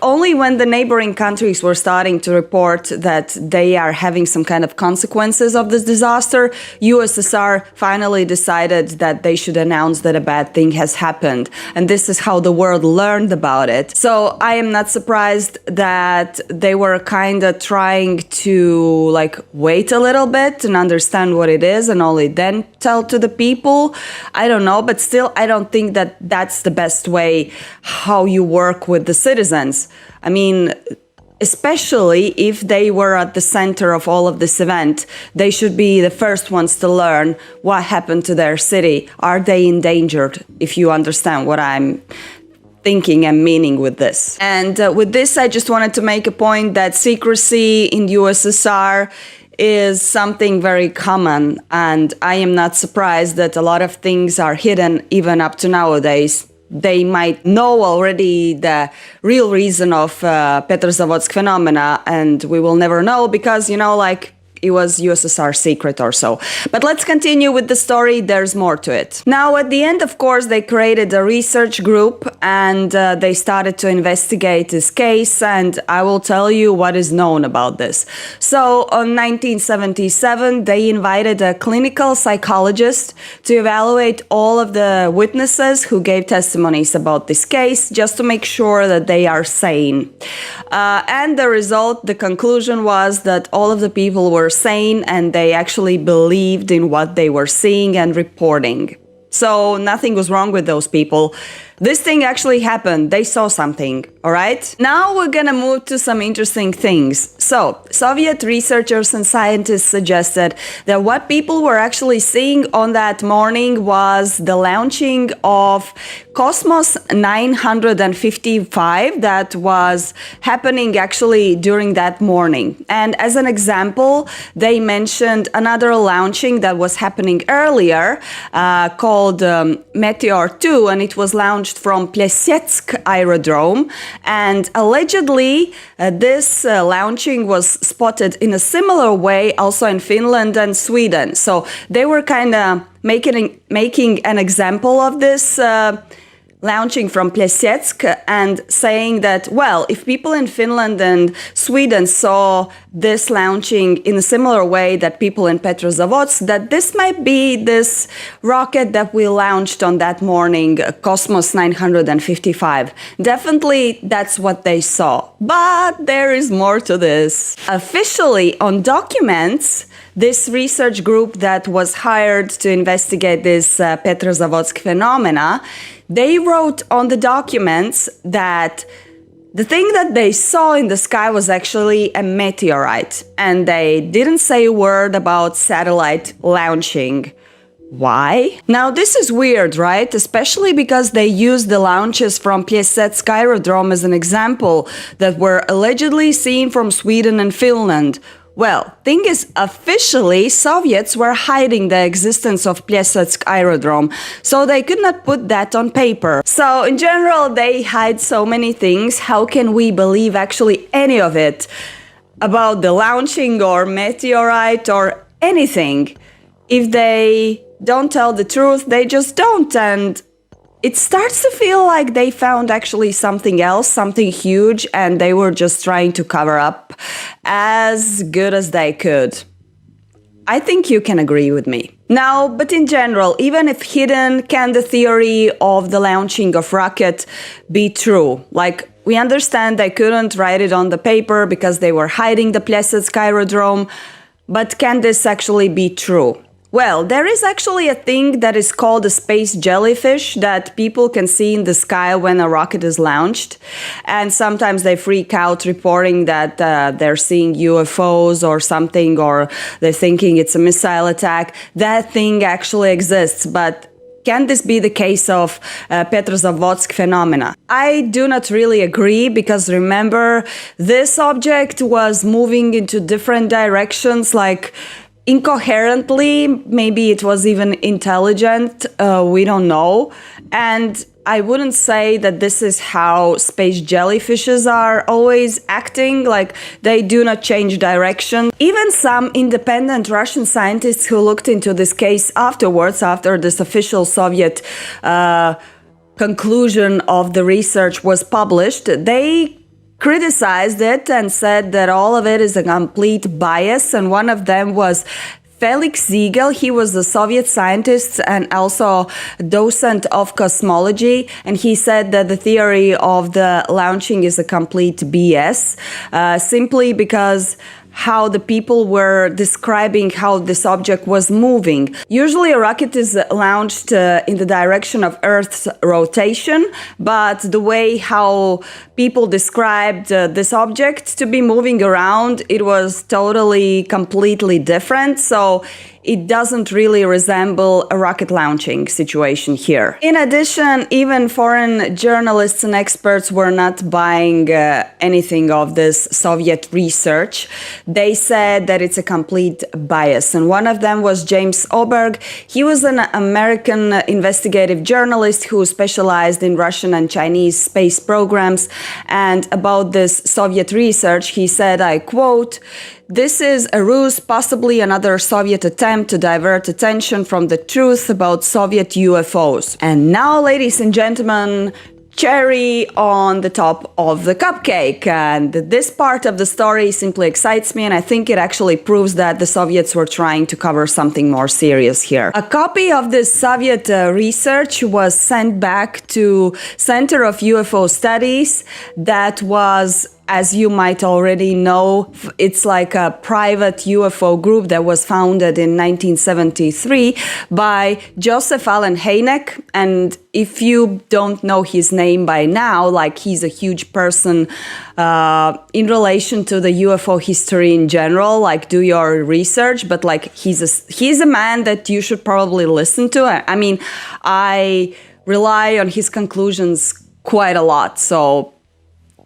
only when the neighboring countries were starting to report that they are having some kind of consequences of this disaster, USSR finally decided that they should announce that a bad thing has happened. And this is how the world learned about it. So I am not surprised that they were kind of trying to wait a little bit and understand what it is and only then tell to the people. I don't know, but still I don't think that that's the best way how you work with the citizens. I mean, especially if they were at the center of all of this event, they should be the first ones to learn what happened to their city. Are they endangered? If you understand what I'm thinking and meaning with this. And with this, I just wanted to make a point that secrecy in USSR is something very common, and I am not surprised that a lot of things are hidden even up to nowadays. They might know already the real reason of Petrozavodsk phenomena, and we will never know because, it was USSR secret or so. But let's continue with the story. There's more to it. Now, at the end, of course, they created a research group and they started to investigate this case. And I will tell you what is known about this. So on 1977, they invited a clinical psychologist to evaluate all of the witnesses who gave testimonies about this case, just to make sure that they are sane. And the result, the conclusion was that all of the people were sane and they actually believed in what they were seeing and reporting. So nothing was wrong with those people. This thing actually happened. They saw something, all right? Now we're gonna move to some interesting things. So, Soviet researchers and scientists suggested that what people were actually seeing on that morning was the launching of Cosmos 955 that was happening actually during that morning. And as an example, they mentioned another launching that was happening earlier called Meteor 2, and it was launched from Plesetsk aerodrome, and allegedly this launching was spotted in a similar way also in Finland and Sweden. So they were kind of making an example of this launching from Plesetsk and saying that, well, if people in Finland and Sweden saw this launching in a similar way that people in Petrozavodsk, that this might be this rocket that we launched on that morning, Cosmos 955. Definitely that's what they saw. But there is more to this. Officially, on documents, this research group that was hired to investigate this Petrozavodsk phenomena, they wrote on the documents that the thing that they saw in the sky was actually a meteorite, and they didn't say a word about satellite launching. Why? Now this is weird, right? Especially because they used the launches from Piasecka aerodrome as an example that were allegedly seen from Sweden and Finland. Well, thing is, officially, Soviets were hiding the existence of Piasecka aerodrome, so they could not put that on paper. So, in general, they hide so many things. How can we believe actually any of it? About the launching or meteorite or anything. If they don't tell the truth, they just don't, and it starts to feel like they found actually something else, something huge, and they were just trying to cover up as good as they could. I think you can agree with me. Now, but in general, even if hidden, can the theory of the launching of rocket be true? Like, we understand they couldn't write it on the paper because they were hiding the Piasecka aerodrome, but can this actually be true? Well, there is actually a thing that is called a space jellyfish that people can see in the sky when a rocket is launched. And sometimes they freak out reporting that they're seeing UFOs or something, or they're thinking it's a missile attack. That thing actually exists, but can this be the case of Petrozavodsk phenomena? I do not really agree, because remember, this object was moving into different directions, like incoherently. Maybe it was even intelligent, we don't know. And I wouldn't say that this is how space jellyfishes are always acting, like they do not change direction. Even some independent Russian scientists who looked into this case afterwards, after this official Soviet conclusion of the research was published, they criticized it and said that all of it is a complete bias. And one of them was Felix Ziegel. He was a Soviet scientist and also docent of cosmology, and he said that the theory of the launching is a complete BS, simply because how the people were describing how this object was moving. Usually a rocket is launched in the direction of Earth's rotation, but the way how people described this object to be moving around, it was totally, completely different. So it doesn't really resemble a rocket launching situation here. In addition, even foreign journalists and experts were not buying anything of this Soviet research. They said that it's a complete bias. And one of them was James Oberg. He was an American investigative journalist who specialized in Russian and Chinese space programs. And about this Soviet research, he said, I quote, "This is a ruse, possibly another Soviet attempt to divert attention from the truth about Soviet UFOs." And now, ladies and gentlemen, cherry on the top of the cupcake. And this part of the story simply excites me, and I think it actually proves that the Soviets were trying to cover something more serious here. A copy of this Soviet research was sent back to Center of UFO Studies. That was, as you might already know, it's like a private UFO group that was founded in 1973 by Joseph Allen Hynek. And if you don't know his name by now, like he's a huge person in relation to the UFO history in general, like do your research, but like he's a man that you should probably listen to. I mean, I rely on his conclusions quite a lot, so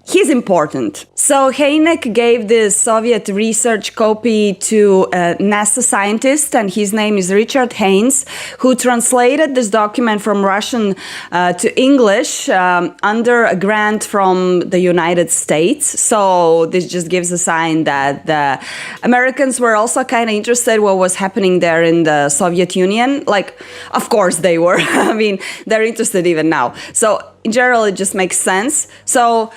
he's important. So Hynek gave this Soviet research copy to a NASA scientist, and his name is Richard Haynes, who translated this document from Russian to English under a grant from the United States. So this just gives a sign that the Americans were also kind of interested what was happening there in the Soviet Union. Like, of course they were. I mean, they're interested even now. So in general, it just makes sense. So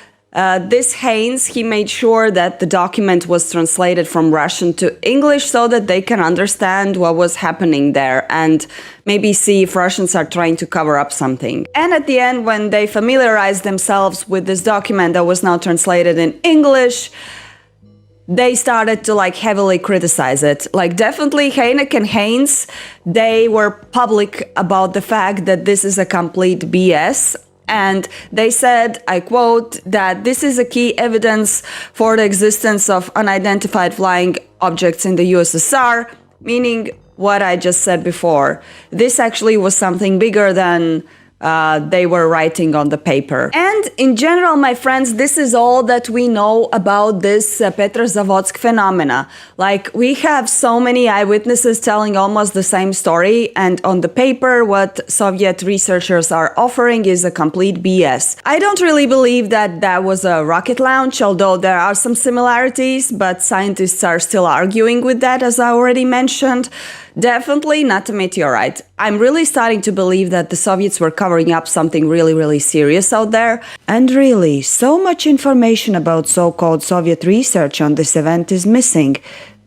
this Haynes, he made sure that the document was translated from Russian to English so that they can understand what was happening there and maybe see if Russians are trying to cover up something. And at the end, when they familiarized themselves with this document that was now translated in English, they started to like heavily criticize it. Like definitely Hynek and Haynes, they were public about the fact that this is a complete BS. And they said, I quote, that this is a key evidence for the existence of unidentified flying objects in the USSR, meaning what I just said before. This actually was something bigger than they were writing on the paper. And in general, my friends, this is all that we know about this Petrozavodsk phenomena. Like, we have so many eyewitnesses telling almost the same story, and on the paper, what Soviet researchers are offering is a complete BS. I don't really believe that that was a rocket launch, although there are some similarities, but scientists are still arguing with that, as I already mentioned. Definitely not a meteorite. I'm really starting to believe that the Soviets were covering up something really, really serious out there. And really, so much information about so-called Soviet research on this event is missing.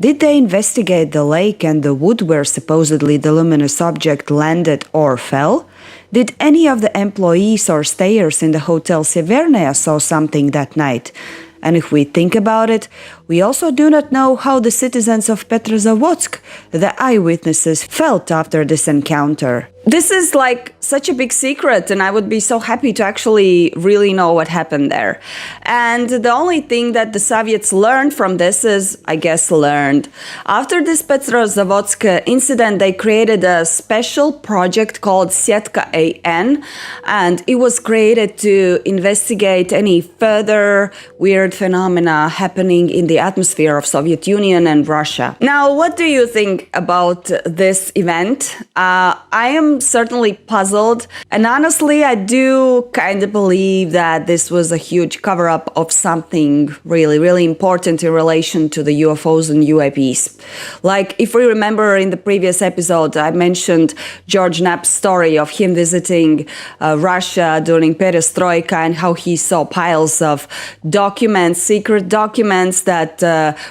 Did they investigate the lake and the wood where supposedly the luminous object landed or fell? Did any of the employees or stayers in the Hotel Severnaya saw something that night? And if we think about it, we also do not know how the citizens of Petrozavodsk, the eyewitnesses, felt after this encounter. This is like such a big secret, and I would be so happy to actually really know what happened there. And the only thing that the Soviets learned from this is, I guess, learned. After this Petrozavodsk incident, they created a special project called Sietka AN, and it was created to investigate any further weird phenomena happening in the atmosphere of Soviet Union and Russia. Now, what do you think about this event? I am certainly puzzled, and honestly, I do kind of believe that this was a huge cover-up of something really, really important in relation to the UFOs and UAPs. Like, if we remember in the previous episode, I mentioned George Knapp's story of him visiting Russia during Perestroika and how he saw piles of documents, secret documents that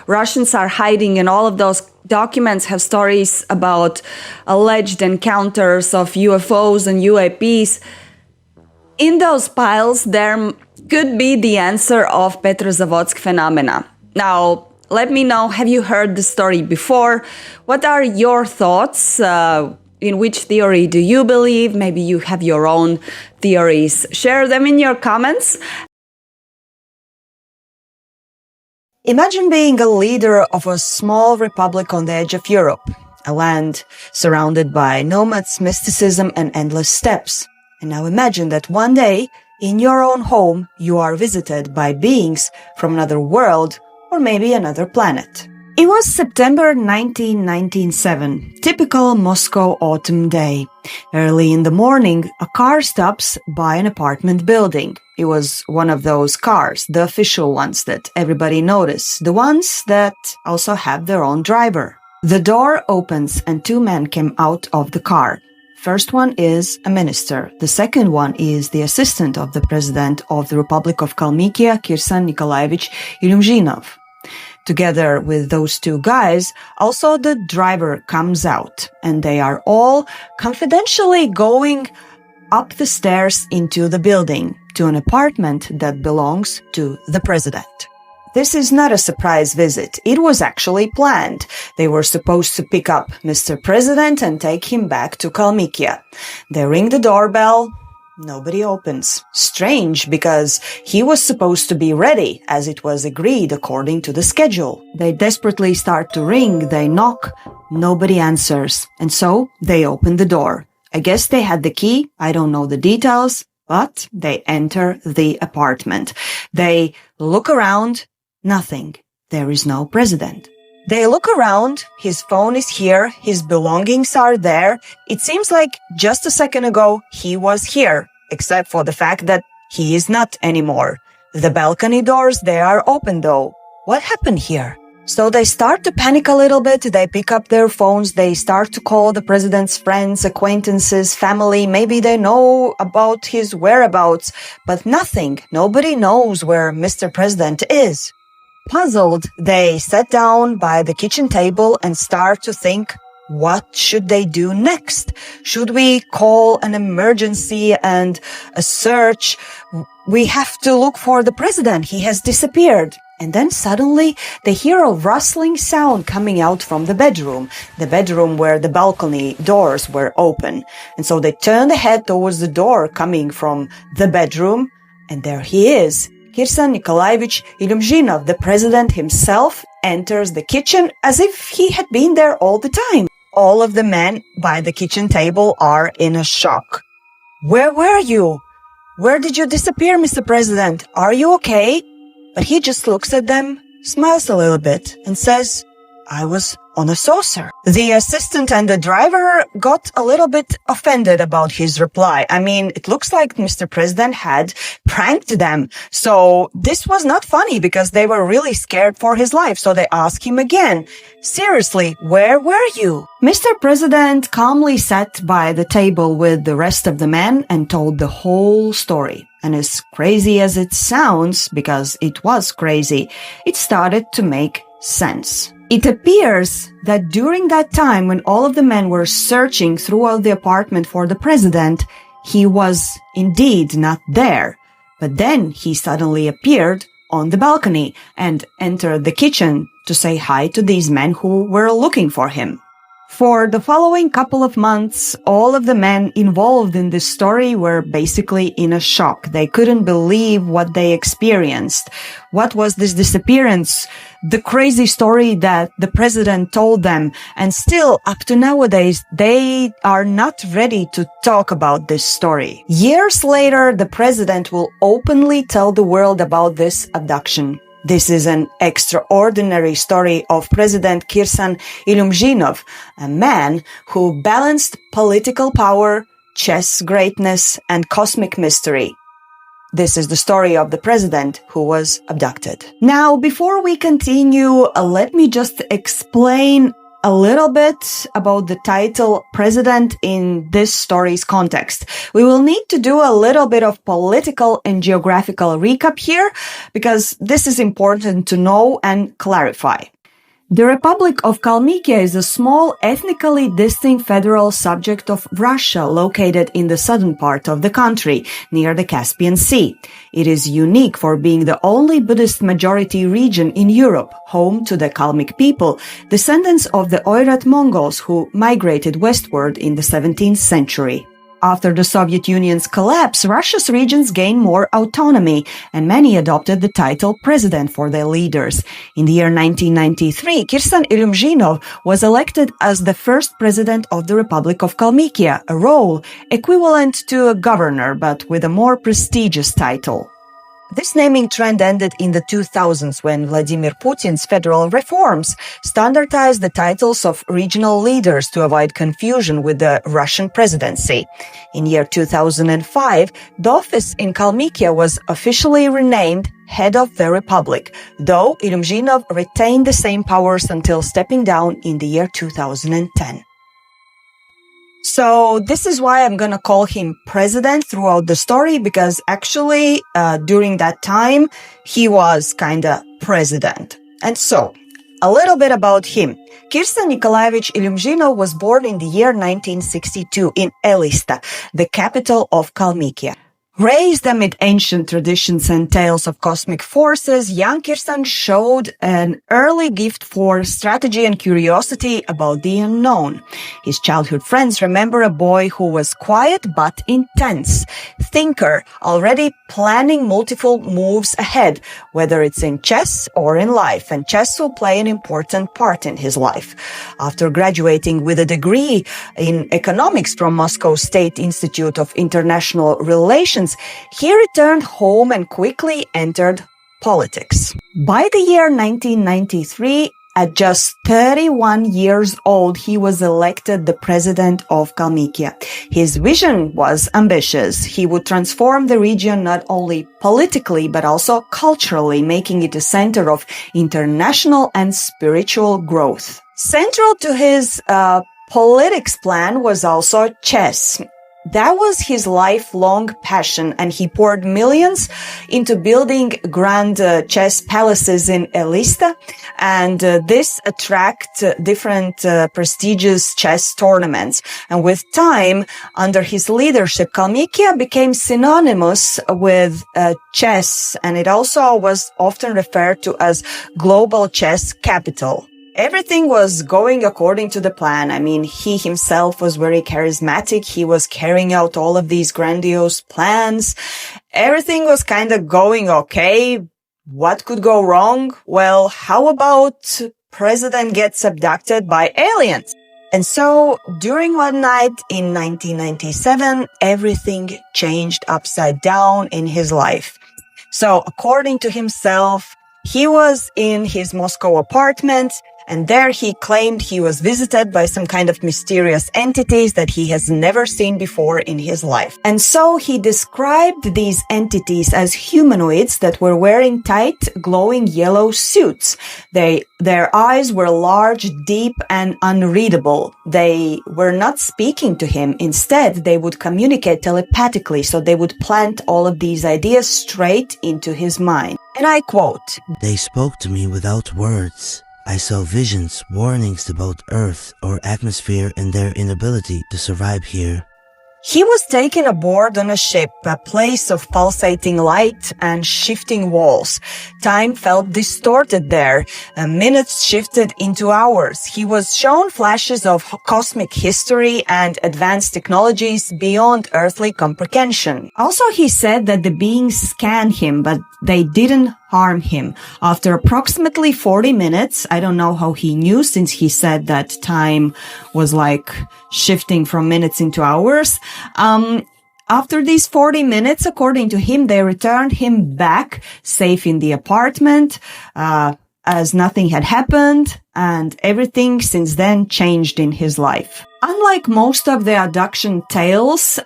Russians are hiding, and all of those documents have stories about alleged encounters of UFOs and UAPs. In those piles, there could be the answer of Petrozavodsk phenomena. Now, let me know, have you heard the story before? What are your thoughts? In which theory do you believe? Maybe you have your own theories. Share them in your comments. Imagine being a leader of a small republic on the edge of Europe, a land surrounded by nomads, mysticism, and endless steppes. And now imagine that one day, in your own home, you are visited by beings from another world or maybe another planet. It was September 1997, typical Moscow autumn day. Early in the morning, a car stops by an apartment building. It was one of those cars, the official ones that everybody noticed, the ones that also have their own driver. The door opens and two men came out of the car. First one is a minister. The second one is the assistant of the president of the Republic of Kalmykia, Kirsan Nikolaevich Ilumzhinov. Together with those two guys, also the driver comes out, and they are all confidentially going up the stairs into the building, to an apartment that belongs to the president. This is not a surprise visit. It was actually planned. They were supposed to pick up Mr. President and take him back to Kalmykia. They ring the doorbell. Nobody opens. Strange, because he was supposed to be ready, as it was agreed according to the schedule. They desperately start to ring, they knock, nobody answers, and so they open the door. I guess they had the key, I don't know the details, but they enter the apartment. They look around, nothing. There is no president. They look around, his phone is here, his belongings are there. It seems like just a second ago he was here, except for the fact that he is not anymore. The balcony doors, they are open though. What happened here? So they start to panic a little bit, they pick up their phones, they start to call the president's friends, acquaintances, family, maybe they know about his whereabouts, but nothing. Nobody knows where Mr. President is. Puzzled, they sat down by the kitchen table and start to think, what should they do next? Should we call an emergency and a search? We have to look for the president. He has disappeared. And then suddenly they hear a rustling sound coming out from the bedroom where the balcony doors were open. And so they turn their head towards the door coming from the bedroom, and there he is. Kirsan Nikolaevich Ilumzhinov, the president himself, enters the kitchen as if he had been there all the time. all of the men by the kitchen table are in a shock. "Where were you? Where did you disappear, Mr. President? Are you okay?" But he just looks at them, smiles a little bit, and says, "I was on a saucer." The assistant and the driver got a little bit offended about his reply. I mean, it looks like Mr. President had pranked them. So this was not funny because they were really scared for his life. So they asked him again, "Seriously, where were you?" Mr. President calmly sat by the table with the rest of the men and told the whole story. And as crazy as it sounds, because it was crazy, it started to make sense. It appears that during that time when all of the men were searching throughout the apartment for the president, he was indeed not there. But then he suddenly appeared on the balcony and entered the kitchen to say hi to these men who were looking for him. For the following couple of months, all of the men involved in this story were basically in a shock. They couldn't believe what they experienced. What was this disappearance? The crazy story that the president told them. And still, up to nowadays, they are not ready to talk about this story. Years later, the president will openly tell the world about this abduction. This is an extraordinary story of President Kirsan Ilyumzhinov, a man who balanced political power, chess greatness, and cosmic mystery. This is the story of the president who was abducted. Now, before we continue, let me just explain a little bit about the title President in this story's context. We will need to do a little bit of political and geographical recap here because this is important to know and clarify. The Republic of Kalmykia is a small, ethnically distinct federal subject of Russia located in the southern part of the country, near the Caspian Sea. It is unique for being the only Buddhist majority region in Europe, home to the Kalmyk people, descendants of the Oirat Mongols who migrated westward in the 17th century. After the Soviet Union's collapse, Russia's regions gained more autonomy, and many adopted the title president for their leaders. In the year 1993, Kirsan Ilyumzhinov was elected as the first president of the Republic of Kalmykia, a role equivalent to a governor, but with a more prestigious title. This naming trend ended in the 2000s when Vladimir Putin's federal reforms standardized the titles of regional leaders to avoid confusion with the Russian presidency. In year 2005, the office in Kalmykia was officially renamed Head of the Republic, though Ilyumzhinov retained the same powers until stepping down in the year 2010. So this is why I'm going to call him president throughout the story, because actually during that time he was kind of president. And so a little bit about him. Kirsan Nikolaevich Ilyumzhinov was born in the year 1962 in Elista, the capital of Kalmykia. Raised amid ancient traditions and tales of cosmic forces, young Kirsan showed an early gift for strategy and curiosity about the unknown. His childhood friends remember a boy who was quiet but intense, thinker, already planning multiple moves ahead, whether it's in chess or in life, and chess will play an important part in his life. After graduating with a degree in economics from Moscow State Institute of International Relations, he returned home and quickly entered politics. By the year 1993, at just 31 years old, he was elected the president of Kalmykia. His vision was ambitious. He would transform the region not only politically, but also culturally, making it a center of international and spiritual growth. Central to his politics plan was also chess. That was his lifelong passion, and he poured millions into building grand chess palaces in Elista, and this attracted different prestigious chess tournaments. And with time, under his leadership, Kalmykia became synonymous with chess, and it also was often referred to as global chess capital. Everything was going according to the plan. I mean, he himself was very charismatic. He was carrying out all of these grandiose plans. Everything was kind of going okay. What could go wrong? Well, how about president gets abducted by aliens? And so, during one night in 1997, everything changed upside down in his life. So, according to himself, he was in his Moscow apartment, and there he claimed he was visited by some kind of mysterious entities that he has never seen before in his life. And so he described these entities as humanoids that were wearing tight, glowing yellow suits. Their eyes were large, deep, and unreadable. They were not speaking to him. Instead, they would communicate telepathically, so they would plant all of these ideas straight into his mind. And I quote, "They spoke to me without words. I saw visions, warnings about Earth or atmosphere and their inability to survive here." He was taken aboard on a ship, a place of pulsating light and shifting walls. Time felt distorted there. Minutes shifted into hours. He was shown flashes of cosmic history and advanced technologies beyond earthly comprehension. Also, he said that the beings scanned him, but they didn't harm him. After approximately 40 minutes, I don't know how he knew, since he said that time was like shifting from minutes into hours. After these 40 minutes, according to him, they returned him back safe in the apartment, as nothing had happened, and everything since then changed in his life. Unlike most of the abduction tales,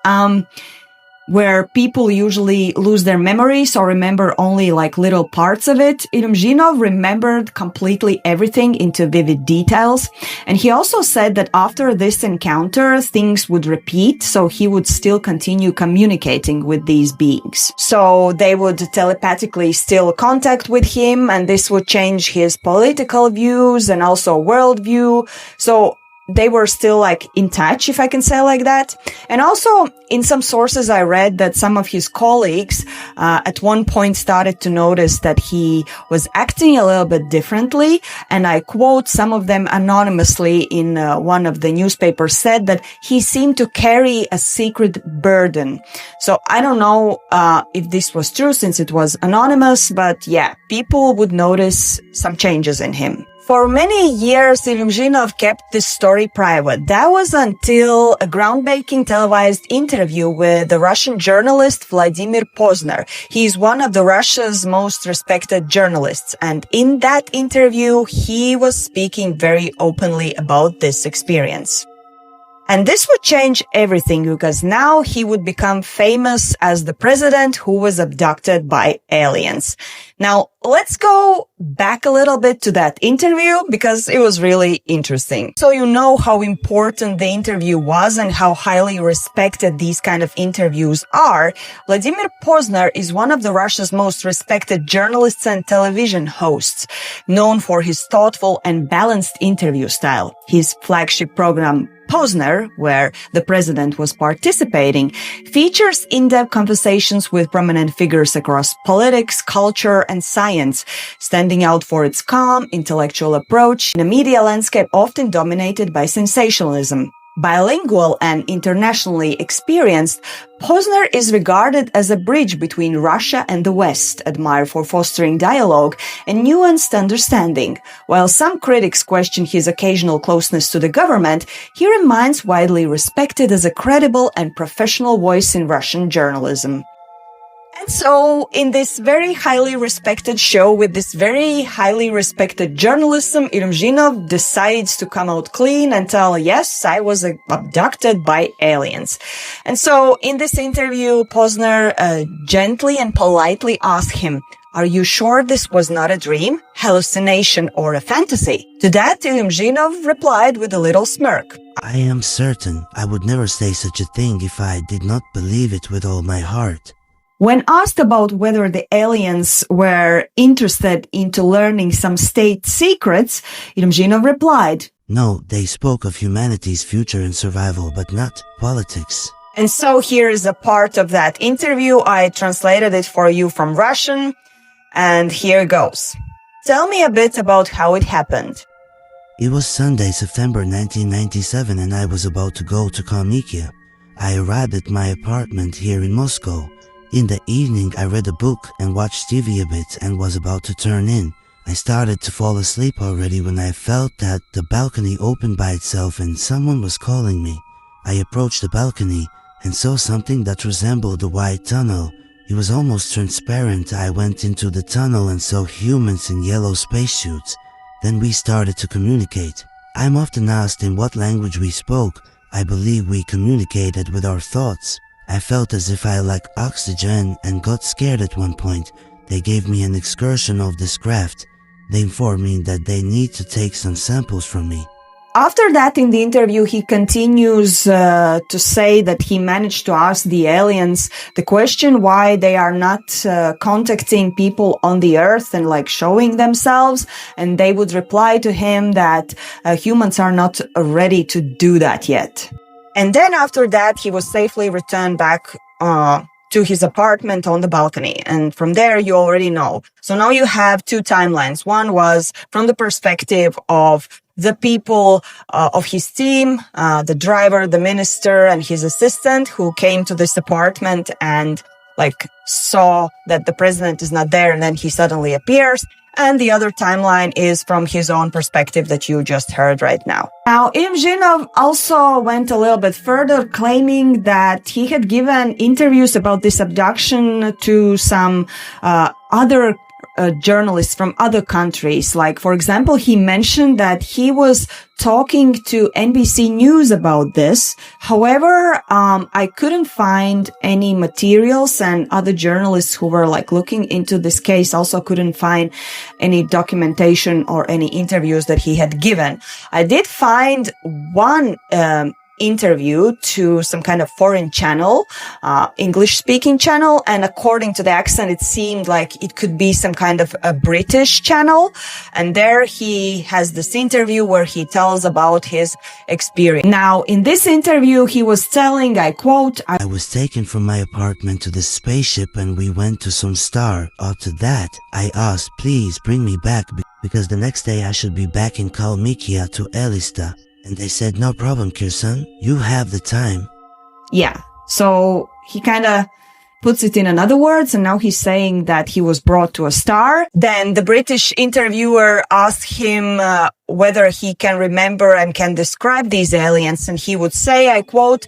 where people usually lose their memories or remember only like little parts of it, Irumzhinov remembered completely everything into vivid details. And he also said that after this encounter, things would repeat, so he would still continue communicating with these beings. So they would telepathically still contact with him, and this would change his political views and also worldview. So they were still like in touch, if I can say like that. And also in some sources I read that some of his colleagues at one point started to notice that he was acting a little bit differently. And I quote some of them anonymously in one of the newspapers said that he seemed to carry a secret burden. So I don't know if this was true since it was anonymous, but yeah, people would notice some changes in him. For many years, Irumzhinov kept this story private. That was until a groundbreaking televised interview with the Russian journalist Vladimir Pozner. He is one of Russia's most respected journalists. And in that interview, he was speaking very openly about this experience. And this would change everything, because now he would become famous as the president who was abducted by aliens. Now, let's go back a little bit to that interview, because it was really interesting. So you know how important the interview was and how highly respected these kind of interviews are. Vladimir Pozner is one of Russia's most respected journalists and television hosts, known for his thoughtful and balanced interview style. His flagship program, Pozner, where the president was participating, features in-depth conversations with prominent figures across politics, culture, and science, standing out for its calm, intellectual approach in a media landscape often dominated by sensationalism. Bilingual and internationally experienced, Pozner is regarded as a bridge between Russia and the West, admired for fostering dialogue and nuanced understanding. While some critics question his occasional closeness to the government, he remains widely respected as a credible and professional voice in Russian journalism. And so, in this very highly respected show with this very highly respected journalism, Irumzhinov decides to come out clean and tell, yes, I was abducted by aliens. And so, in this interview, Pozner gently and politely asked him, "Are you sure this was not a dream, hallucination, or a fantasy?" To that, Irumzhinov replied with a little smirk, "I am certain I would never say such a thing if I did not believe it with all my heart." When asked about whether the aliens were interested into learning some state secrets, Irumzhinov replied, "No, they spoke of humanity's future and survival, but not politics." And so here is a part of that interview. I translated it for you from Russian, and here goes. Tell me a bit about how it happened. It was Sunday, September 1997, and I was about to go to Kalmykia. I arrived at my apartment here in Moscow. In the evening, I read a book and watched TV a bit and was about to turn in. I started to fall asleep already when I felt that the balcony opened by itself and someone was calling me. I approached the balcony and saw something that resembled a white tunnel. It was almost transparent. I went into the tunnel and saw humans in yellow spacesuits. Then we started to communicate. I'm often asked in what language we spoke. I believe we communicated with our thoughts. I felt as if I lacked oxygen and got scared at one point. They gave me an excursion of this craft. They informed me that they need to take some samples from me. After that, in the interview, he continues to say that he managed to ask the aliens the question why they are not contacting people on the earth and like showing themselves. And they would reply to him that humans are not ready to do that yet. And then after that, he was safely returned back to his apartment on the balcony. And from there, you already know. So now you have two timelines. One was from the perspective of the people of his team, the driver, the minister, and his assistant who came to this apartment and like saw that the president is not there and then he suddenly appears. And the other timeline is from his own perspective that you just heard right now. Now, Imzhinov also went a little bit further, claiming that he had given interviews about this abduction to some other journalists from other countries. Like, for example, he mentioned that he was talking to NBC News about this. However, I couldn't find any materials, and other journalists who were like looking into this case also couldn't find any documentation or any interviews that he had given. I did find one interview to some kind of foreign channel, English-speaking channel, and according to the accent, it seemed like it could be some kind of a British channel. And there he has this interview where he tells about his experience. Now, in this interview, he was telling, I quote, I was taken from my apartment to this spaceship and we went to some star. After that, I asked, please bring me back because the next day I should be back in Kalmykia to Elista. And they said, no problem, Kirsan, you have the time. Yeah, so he kind of puts it in another words, and now he's saying that he was brought to a star. Then the British interviewer asked him whether he can remember and can describe these aliens, and he would say, I quote,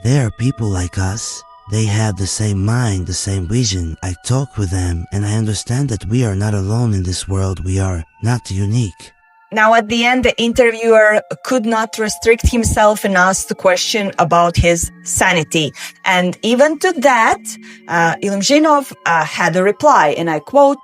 they are people like us. They have the same mind, the same vision. I talk with them, and I understand that we are not alone in this world. We are not unique. Now, at the end, the interviewer could not restrict himself and asked the question about his sanity. And even to that, Imzhinov had a reply, and I quote,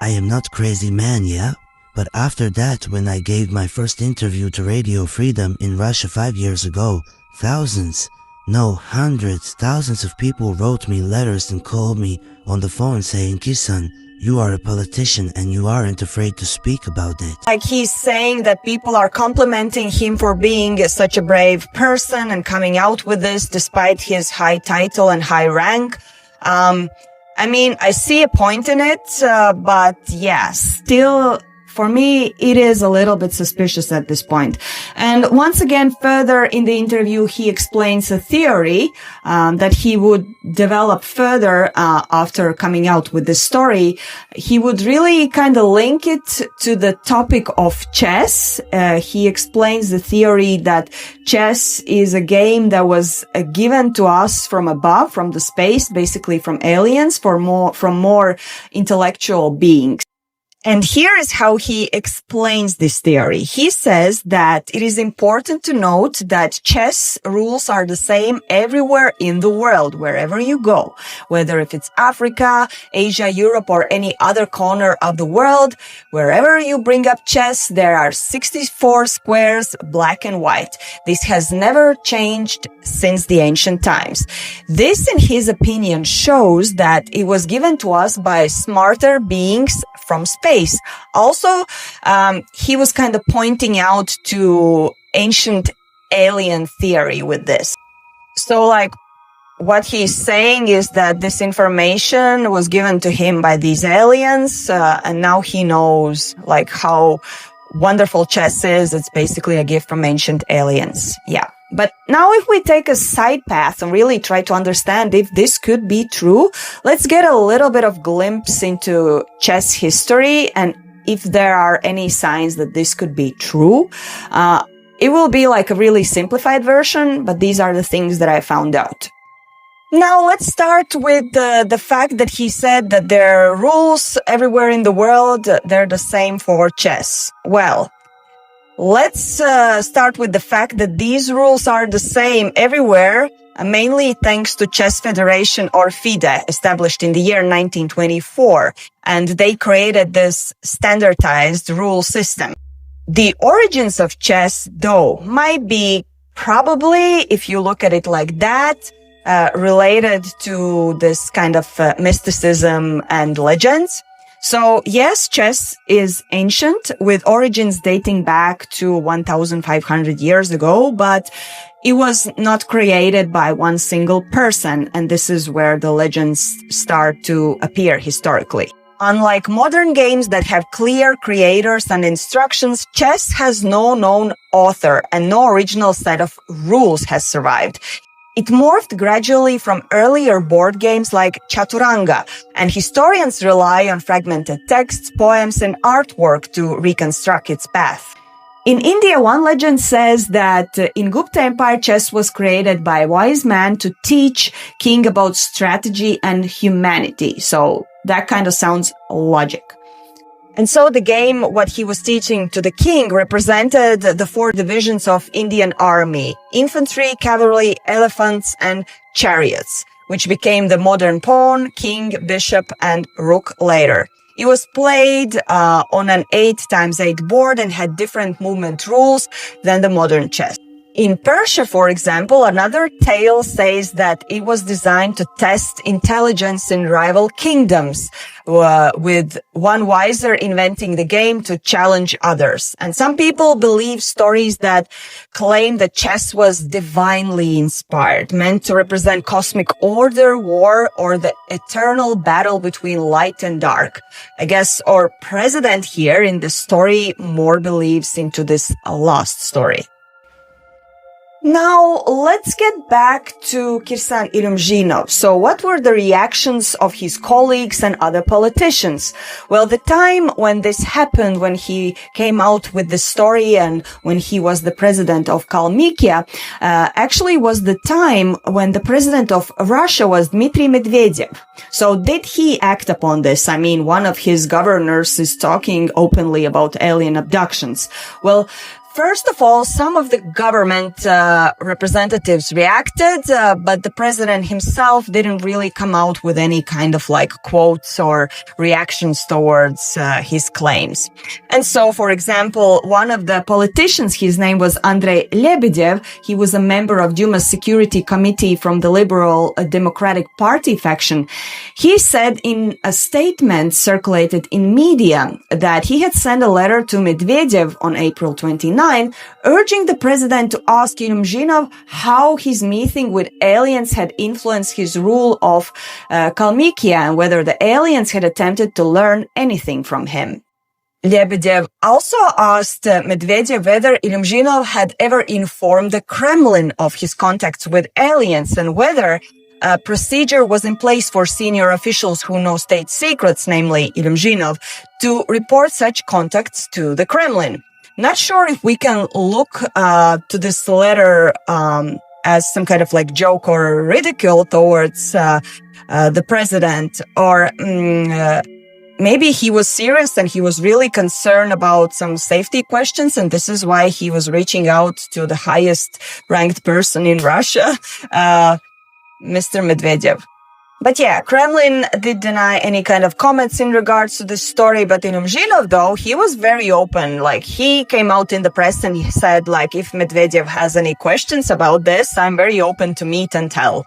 I am not crazy man, yeah? But after that, when I gave my first interview to Radio Freedom in Russia 5 years ago, thousands, no, hundreds, thousands of people wrote me letters and called me on the phone saying, Kisan, you are a politician and you aren't afraid to speak about it. Like he's saying that people are complimenting him for being such a brave person and coming out with this despite his high title and high rank. I mean, I see a point in it, but yeah, still, for me, it is a little bit suspicious at this point. And once again, further in the interview, he explains a theory that he would develop further after coming out with this story. He would really kind of link it to the topic of chess. He explains the theory that chess is a game that was given to us from above, from the space, basically from aliens, from more intellectual beings. And here is how he explains this theory. He says that it is important to note that chess rules are the same everywhere in the world, wherever you go. Whether if it's Africa, Asia, Europe, or any other corner of the world, wherever you bring up chess, there are 64 squares, black and white. This has never changed since the ancient times. This, in his opinion, shows that it was given to us by smarter beings from space. Also, he was kind of pointing out to ancient alien theory with this. So, like, what he's saying is that this information was given to him by these aliens, and now he knows, like, how wonderful chess is. It's basically a gift from ancient aliens. Yeah. But now if we take a side path and really try to understand if this could be true, let's get a little bit of glimpse into chess history and if there are any signs that this could be true. It will be like a really simplified version, but these are the things that I found out. Now, let's start with the fact that he said that there are rules everywhere in the world. They're the same for chess. Well, let's start with the fact that these rules are the same everywhere, mainly thanks to Chess Federation, or FIDE, established in the year 1924. And they created this standardized rule system. The origins of chess, though, might be probably, if you look at it like that, related to this kind of mysticism and legends. So yes, chess is ancient, with origins dating back to 1,500 years ago, but it was not created by one single person, and this is where the legends start to appear historically. Unlike modern games that have clear creators and instructions, chess has no known author and no original set of rules has survived. It morphed gradually from earlier board games like Chaturanga, and historians rely on fragmented texts, poems, and artwork to reconstruct its path. In India, one legend says that in Gupta Empire, chess was created by a wise man to teach king about strategy and humanity. So that kind of sounds logic. And so the game, what he was teaching to the king, represented the 4 divisions of Indian army: infantry, cavalry, elephants, and chariots, which became the modern pawn, king, bishop, and rook later. It was played on an 8x8 board and had different movement rules than the modern chess. In Persia, for example, another tale says that it was designed to test intelligence in rival kingdoms, with one wiser inventing the game to challenge others. And some people believe stories that claim that chess was divinely inspired, meant to represent cosmic order, war, or the eternal battle between light and dark. I guess our president here in the story more believes into this lost story. Now, let's get back to Kirsan Ilyumzhinov. So what were the reactions of his colleagues and other politicians? Well, the time when this happened, when he came out with the story and when he was the president of Kalmykia, actually was the time when the president of Russia was Dmitry Medvedev. So did he act upon this? I mean, one of his governors is talking openly about alien abductions. Well, first of all, some of the government representatives reacted, but the president himself didn't really come out with any kind of like quotes or reactions towards his claims. And so, for example, one of the politicians, his name was Andrei Lebedev. He was a member of Duma's Security Committee from the Liberal Democratic Party faction. He said in a statement circulated in media that he had sent a letter to Medvedev on April 29, urging the president to ask Ilyumzhinov how his meeting with aliens had influenced his rule of Kalmykia and whether the aliens had attempted to learn anything from him. Lebedev also asked Medvedev whether Ilyumzhinov had ever informed the Kremlin of his contacts with aliens and whether a procedure was in place for senior officials who know state secrets, namely Ilyumzhinov, to report such contacts to the Kremlin. Not sure if we can look to this letter as some kind of like joke or ridicule towards the president, or maybe he was serious and he was really concerned about some safety questions, and this is why he was reaching out to the highest ranked person in Russia, Mr. Medvedev. But yeah, Kremlin did deny any kind of comments in regards to this story, but Ilyumzhinov, though, he was very open. Like, he came out in the press and he said, like, if Medvedev has any questions about this, I'm very open to meet and tell.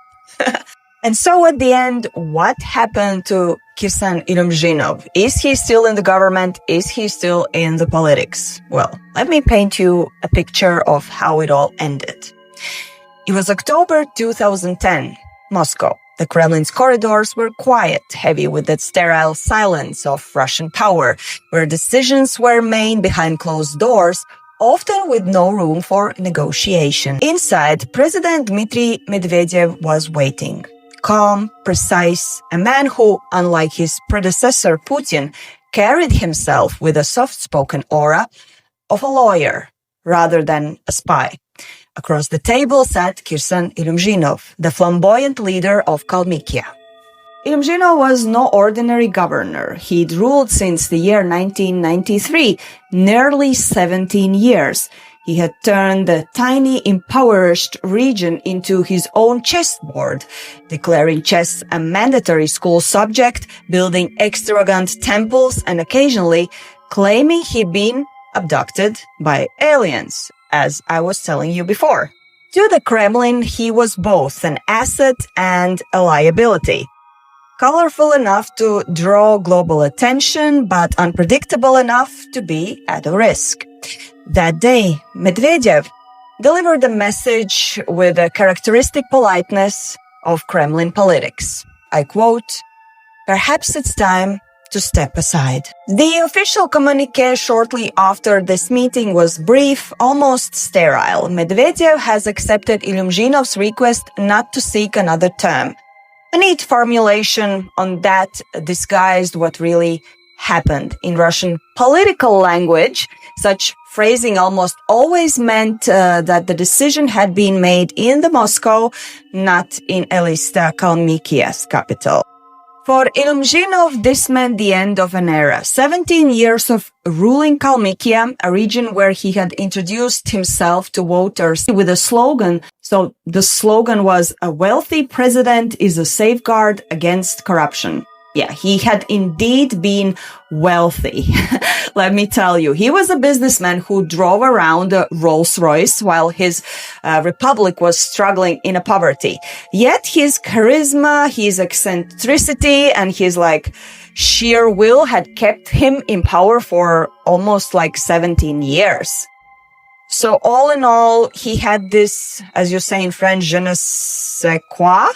And so at the end, what happened to Kirsan Ilyumzhinov? Is he still in the government? Is he still in the politics? Well, let me paint you a picture of how it all ended. It was October 2010, Moscow. The Kremlin's corridors were quiet, heavy with that sterile silence of Russian power, where decisions were made behind closed doors, often with no room for negotiation. Inside, President Dmitry Medvedev was waiting. Calm, precise, a man who, unlike his predecessor Putin, carried himself with a soft-spoken aura of a lawyer rather than a spy. Across the table sat Kirsan Ilumzhinov, the flamboyant leader of Kalmykia. Ilumzhinov was no ordinary governor. He'd ruled since the year 1993, nearly 17 years. He had turned the tiny, impoverished region into his own chessboard, declaring chess a mandatory school subject, building extravagant temples, and occasionally claiming he'd been abducted by aliens, as I was telling you before. To the Kremlin, he was both an asset and a liability. Colorful enough to draw global attention, but unpredictable enough to be at a risk. That day, Medvedev delivered a message with a characteristic politeness of Kremlin politics. I quote, "Perhaps it's time to step aside." The official communique shortly after this meeting was brief, almost sterile. Medvedev has accepted Ilumzhinov's request not to seek another term. A neat formulation on that disguised what really happened. In Russian political language, such phrasing almost always meant that the decision had been made in the Moscow, not in Elista, Kalmykia's capital. For Ilumzhinov, this meant the end of an era. 17 years of ruling Kalmykia, a region where he had introduced himself to voters with a slogan. So the slogan was, "A wealthy president is a safeguard against corruption." Yeah, he had indeed been wealthy. Let me tell you, he was a businessman who drove around a Rolls-Royce while his republic was struggling in a poverty. Yet his charisma, his eccentricity, and his sheer will had kept him in power for almost 17 years. So all in all, he had this, as you say in French, je ne sais quoi,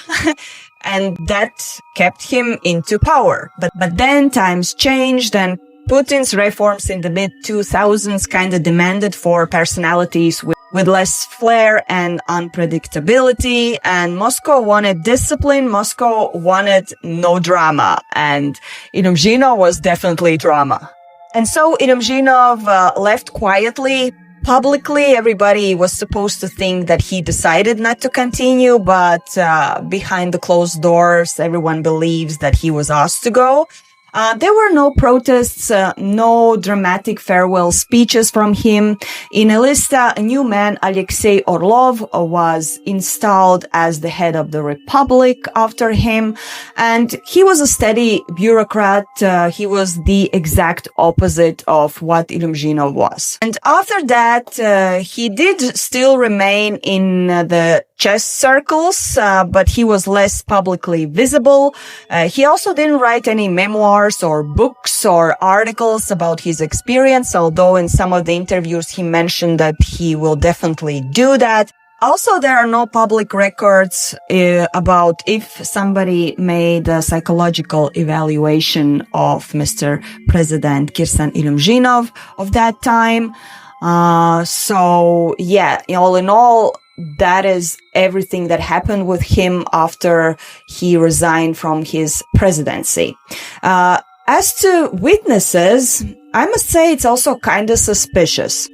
and that kept him into power. But then times changed, and Putin's reforms in the mid-2000s kind of demanded for personalities with less flair and unpredictability, and Moscow wanted discipline, Moscow wanted no drama, and Ilumzhinov was definitely drama. And so Ilumzhinov left quietly. Publicly, everybody was supposed to think that he decided not to continue, but behind the closed doors, everyone believes that he was asked to go. There were no protests, no dramatic farewell speeches from him. In Elista, a new man, Alexei Orlov, was installed as the head of the republic after him. And he was a steady bureaucrat. He was the exact opposite of what Ilumzhinov was. And after that, he did still remain in the chess circles, but he was less publicly visible. He also didn't write any memoirs or books or articles about his experience, although in some of the interviews he mentioned that he will definitely do that. Also, there are no public records about if somebody made a psychological evaluation of Mr. President Kirsan Ilumzhinov of that time. So yeah, all in all, that is everything that happened with him after he resigned from his presidency. As to witnesses, I must say it's also kind of suspicious.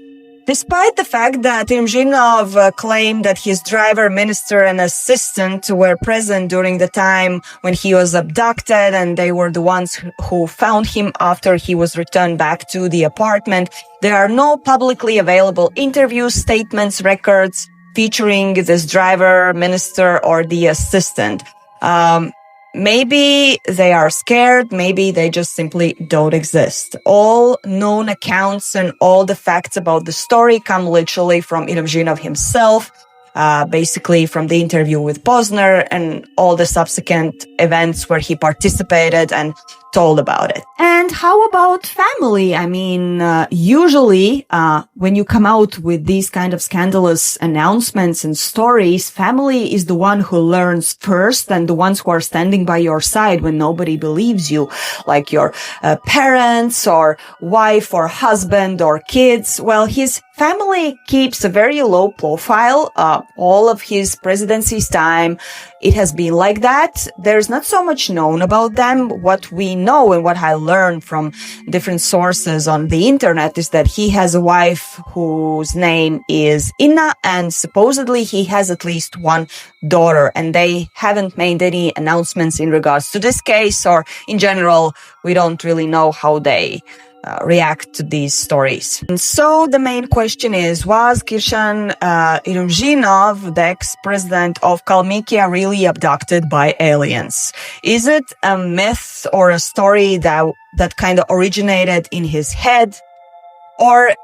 Despite the fact that Ilumzhinov claimed that his driver, minister, and assistant were present during the time when he was abducted, and they were the ones who found him after he was returned back to the apartment, there are no publicly available interviews, statements, records featuring this driver, minister, or the assistant. Maybe they are scared, maybe they just simply don't exist. All known accounts and all the facts about the story come literally from Ilumzhinov himself, basically from the interview with Posner and all the subsequent events where he participated and told about it. And how about family? I mean, usually, when you come out with these kind of scandalous announcements and stories, family is the one who learns first and the ones who are standing by your side when nobody believes you, like your parents or wife or husband or kids. Well, his family keeps a very low profile, all of his presidency's time. it has been like that. There's not so much known about them. What we know and what I learned from different sources on the internet is that he has a wife whose name is Inna, and supposedly he has at least one daughter, and they haven't made any announcements in regards to this case, or in general, we don't really know how they react to these stories. And so the main question is, was Kirshan Irumzhinov, the ex-president of Kalmykia, really abducted by aliens? Is it a myth or a story that kind of originated in his head, or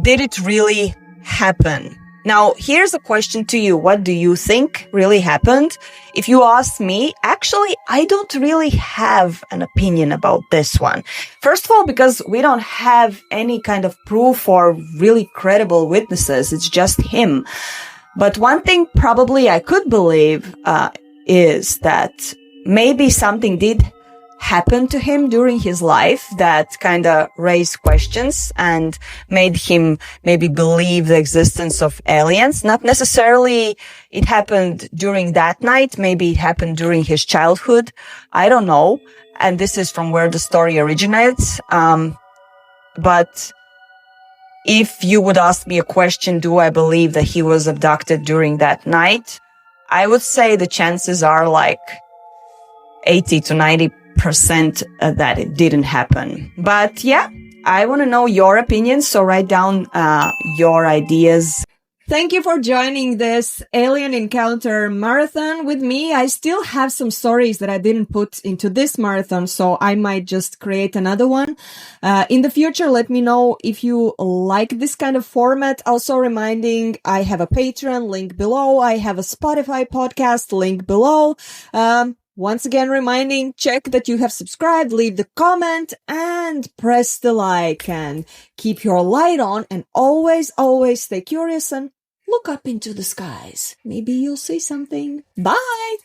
did it really happen? Now, here's a question to you. What do you think really happened? If you ask me, actually, I don't really have an opinion about this one. First of all, because we don't have any kind of proof or really credible witnesses. It's just him. But one thing probably I could believe is that maybe something did happen to him during his life that kind of raised questions and made him maybe believe the existence of aliens. Not necessarily it happened during that night. Maybe it happened during his childhood. I don't know. And this is from where the story originates. But if you would ask me a question, do I believe that he was abducted during that night? I would say the chances are like 80 to 90% that it didn't happen. But yeah, I want to know your opinion, so write down your ideas. Thank you for joining this alien encounter marathon with me. I still have some stories that I didn't put into this marathon, so I might just create another one. In the future, let me know if you like this kind of format. Also reminding, I have a Patreon link below. I have a Spotify podcast link below. Once again, reminding, check that you have subscribed, leave the comment, and press the like, and keep your light on, and always, always stay curious and look up into the skies. Maybe you'll see something. Bye!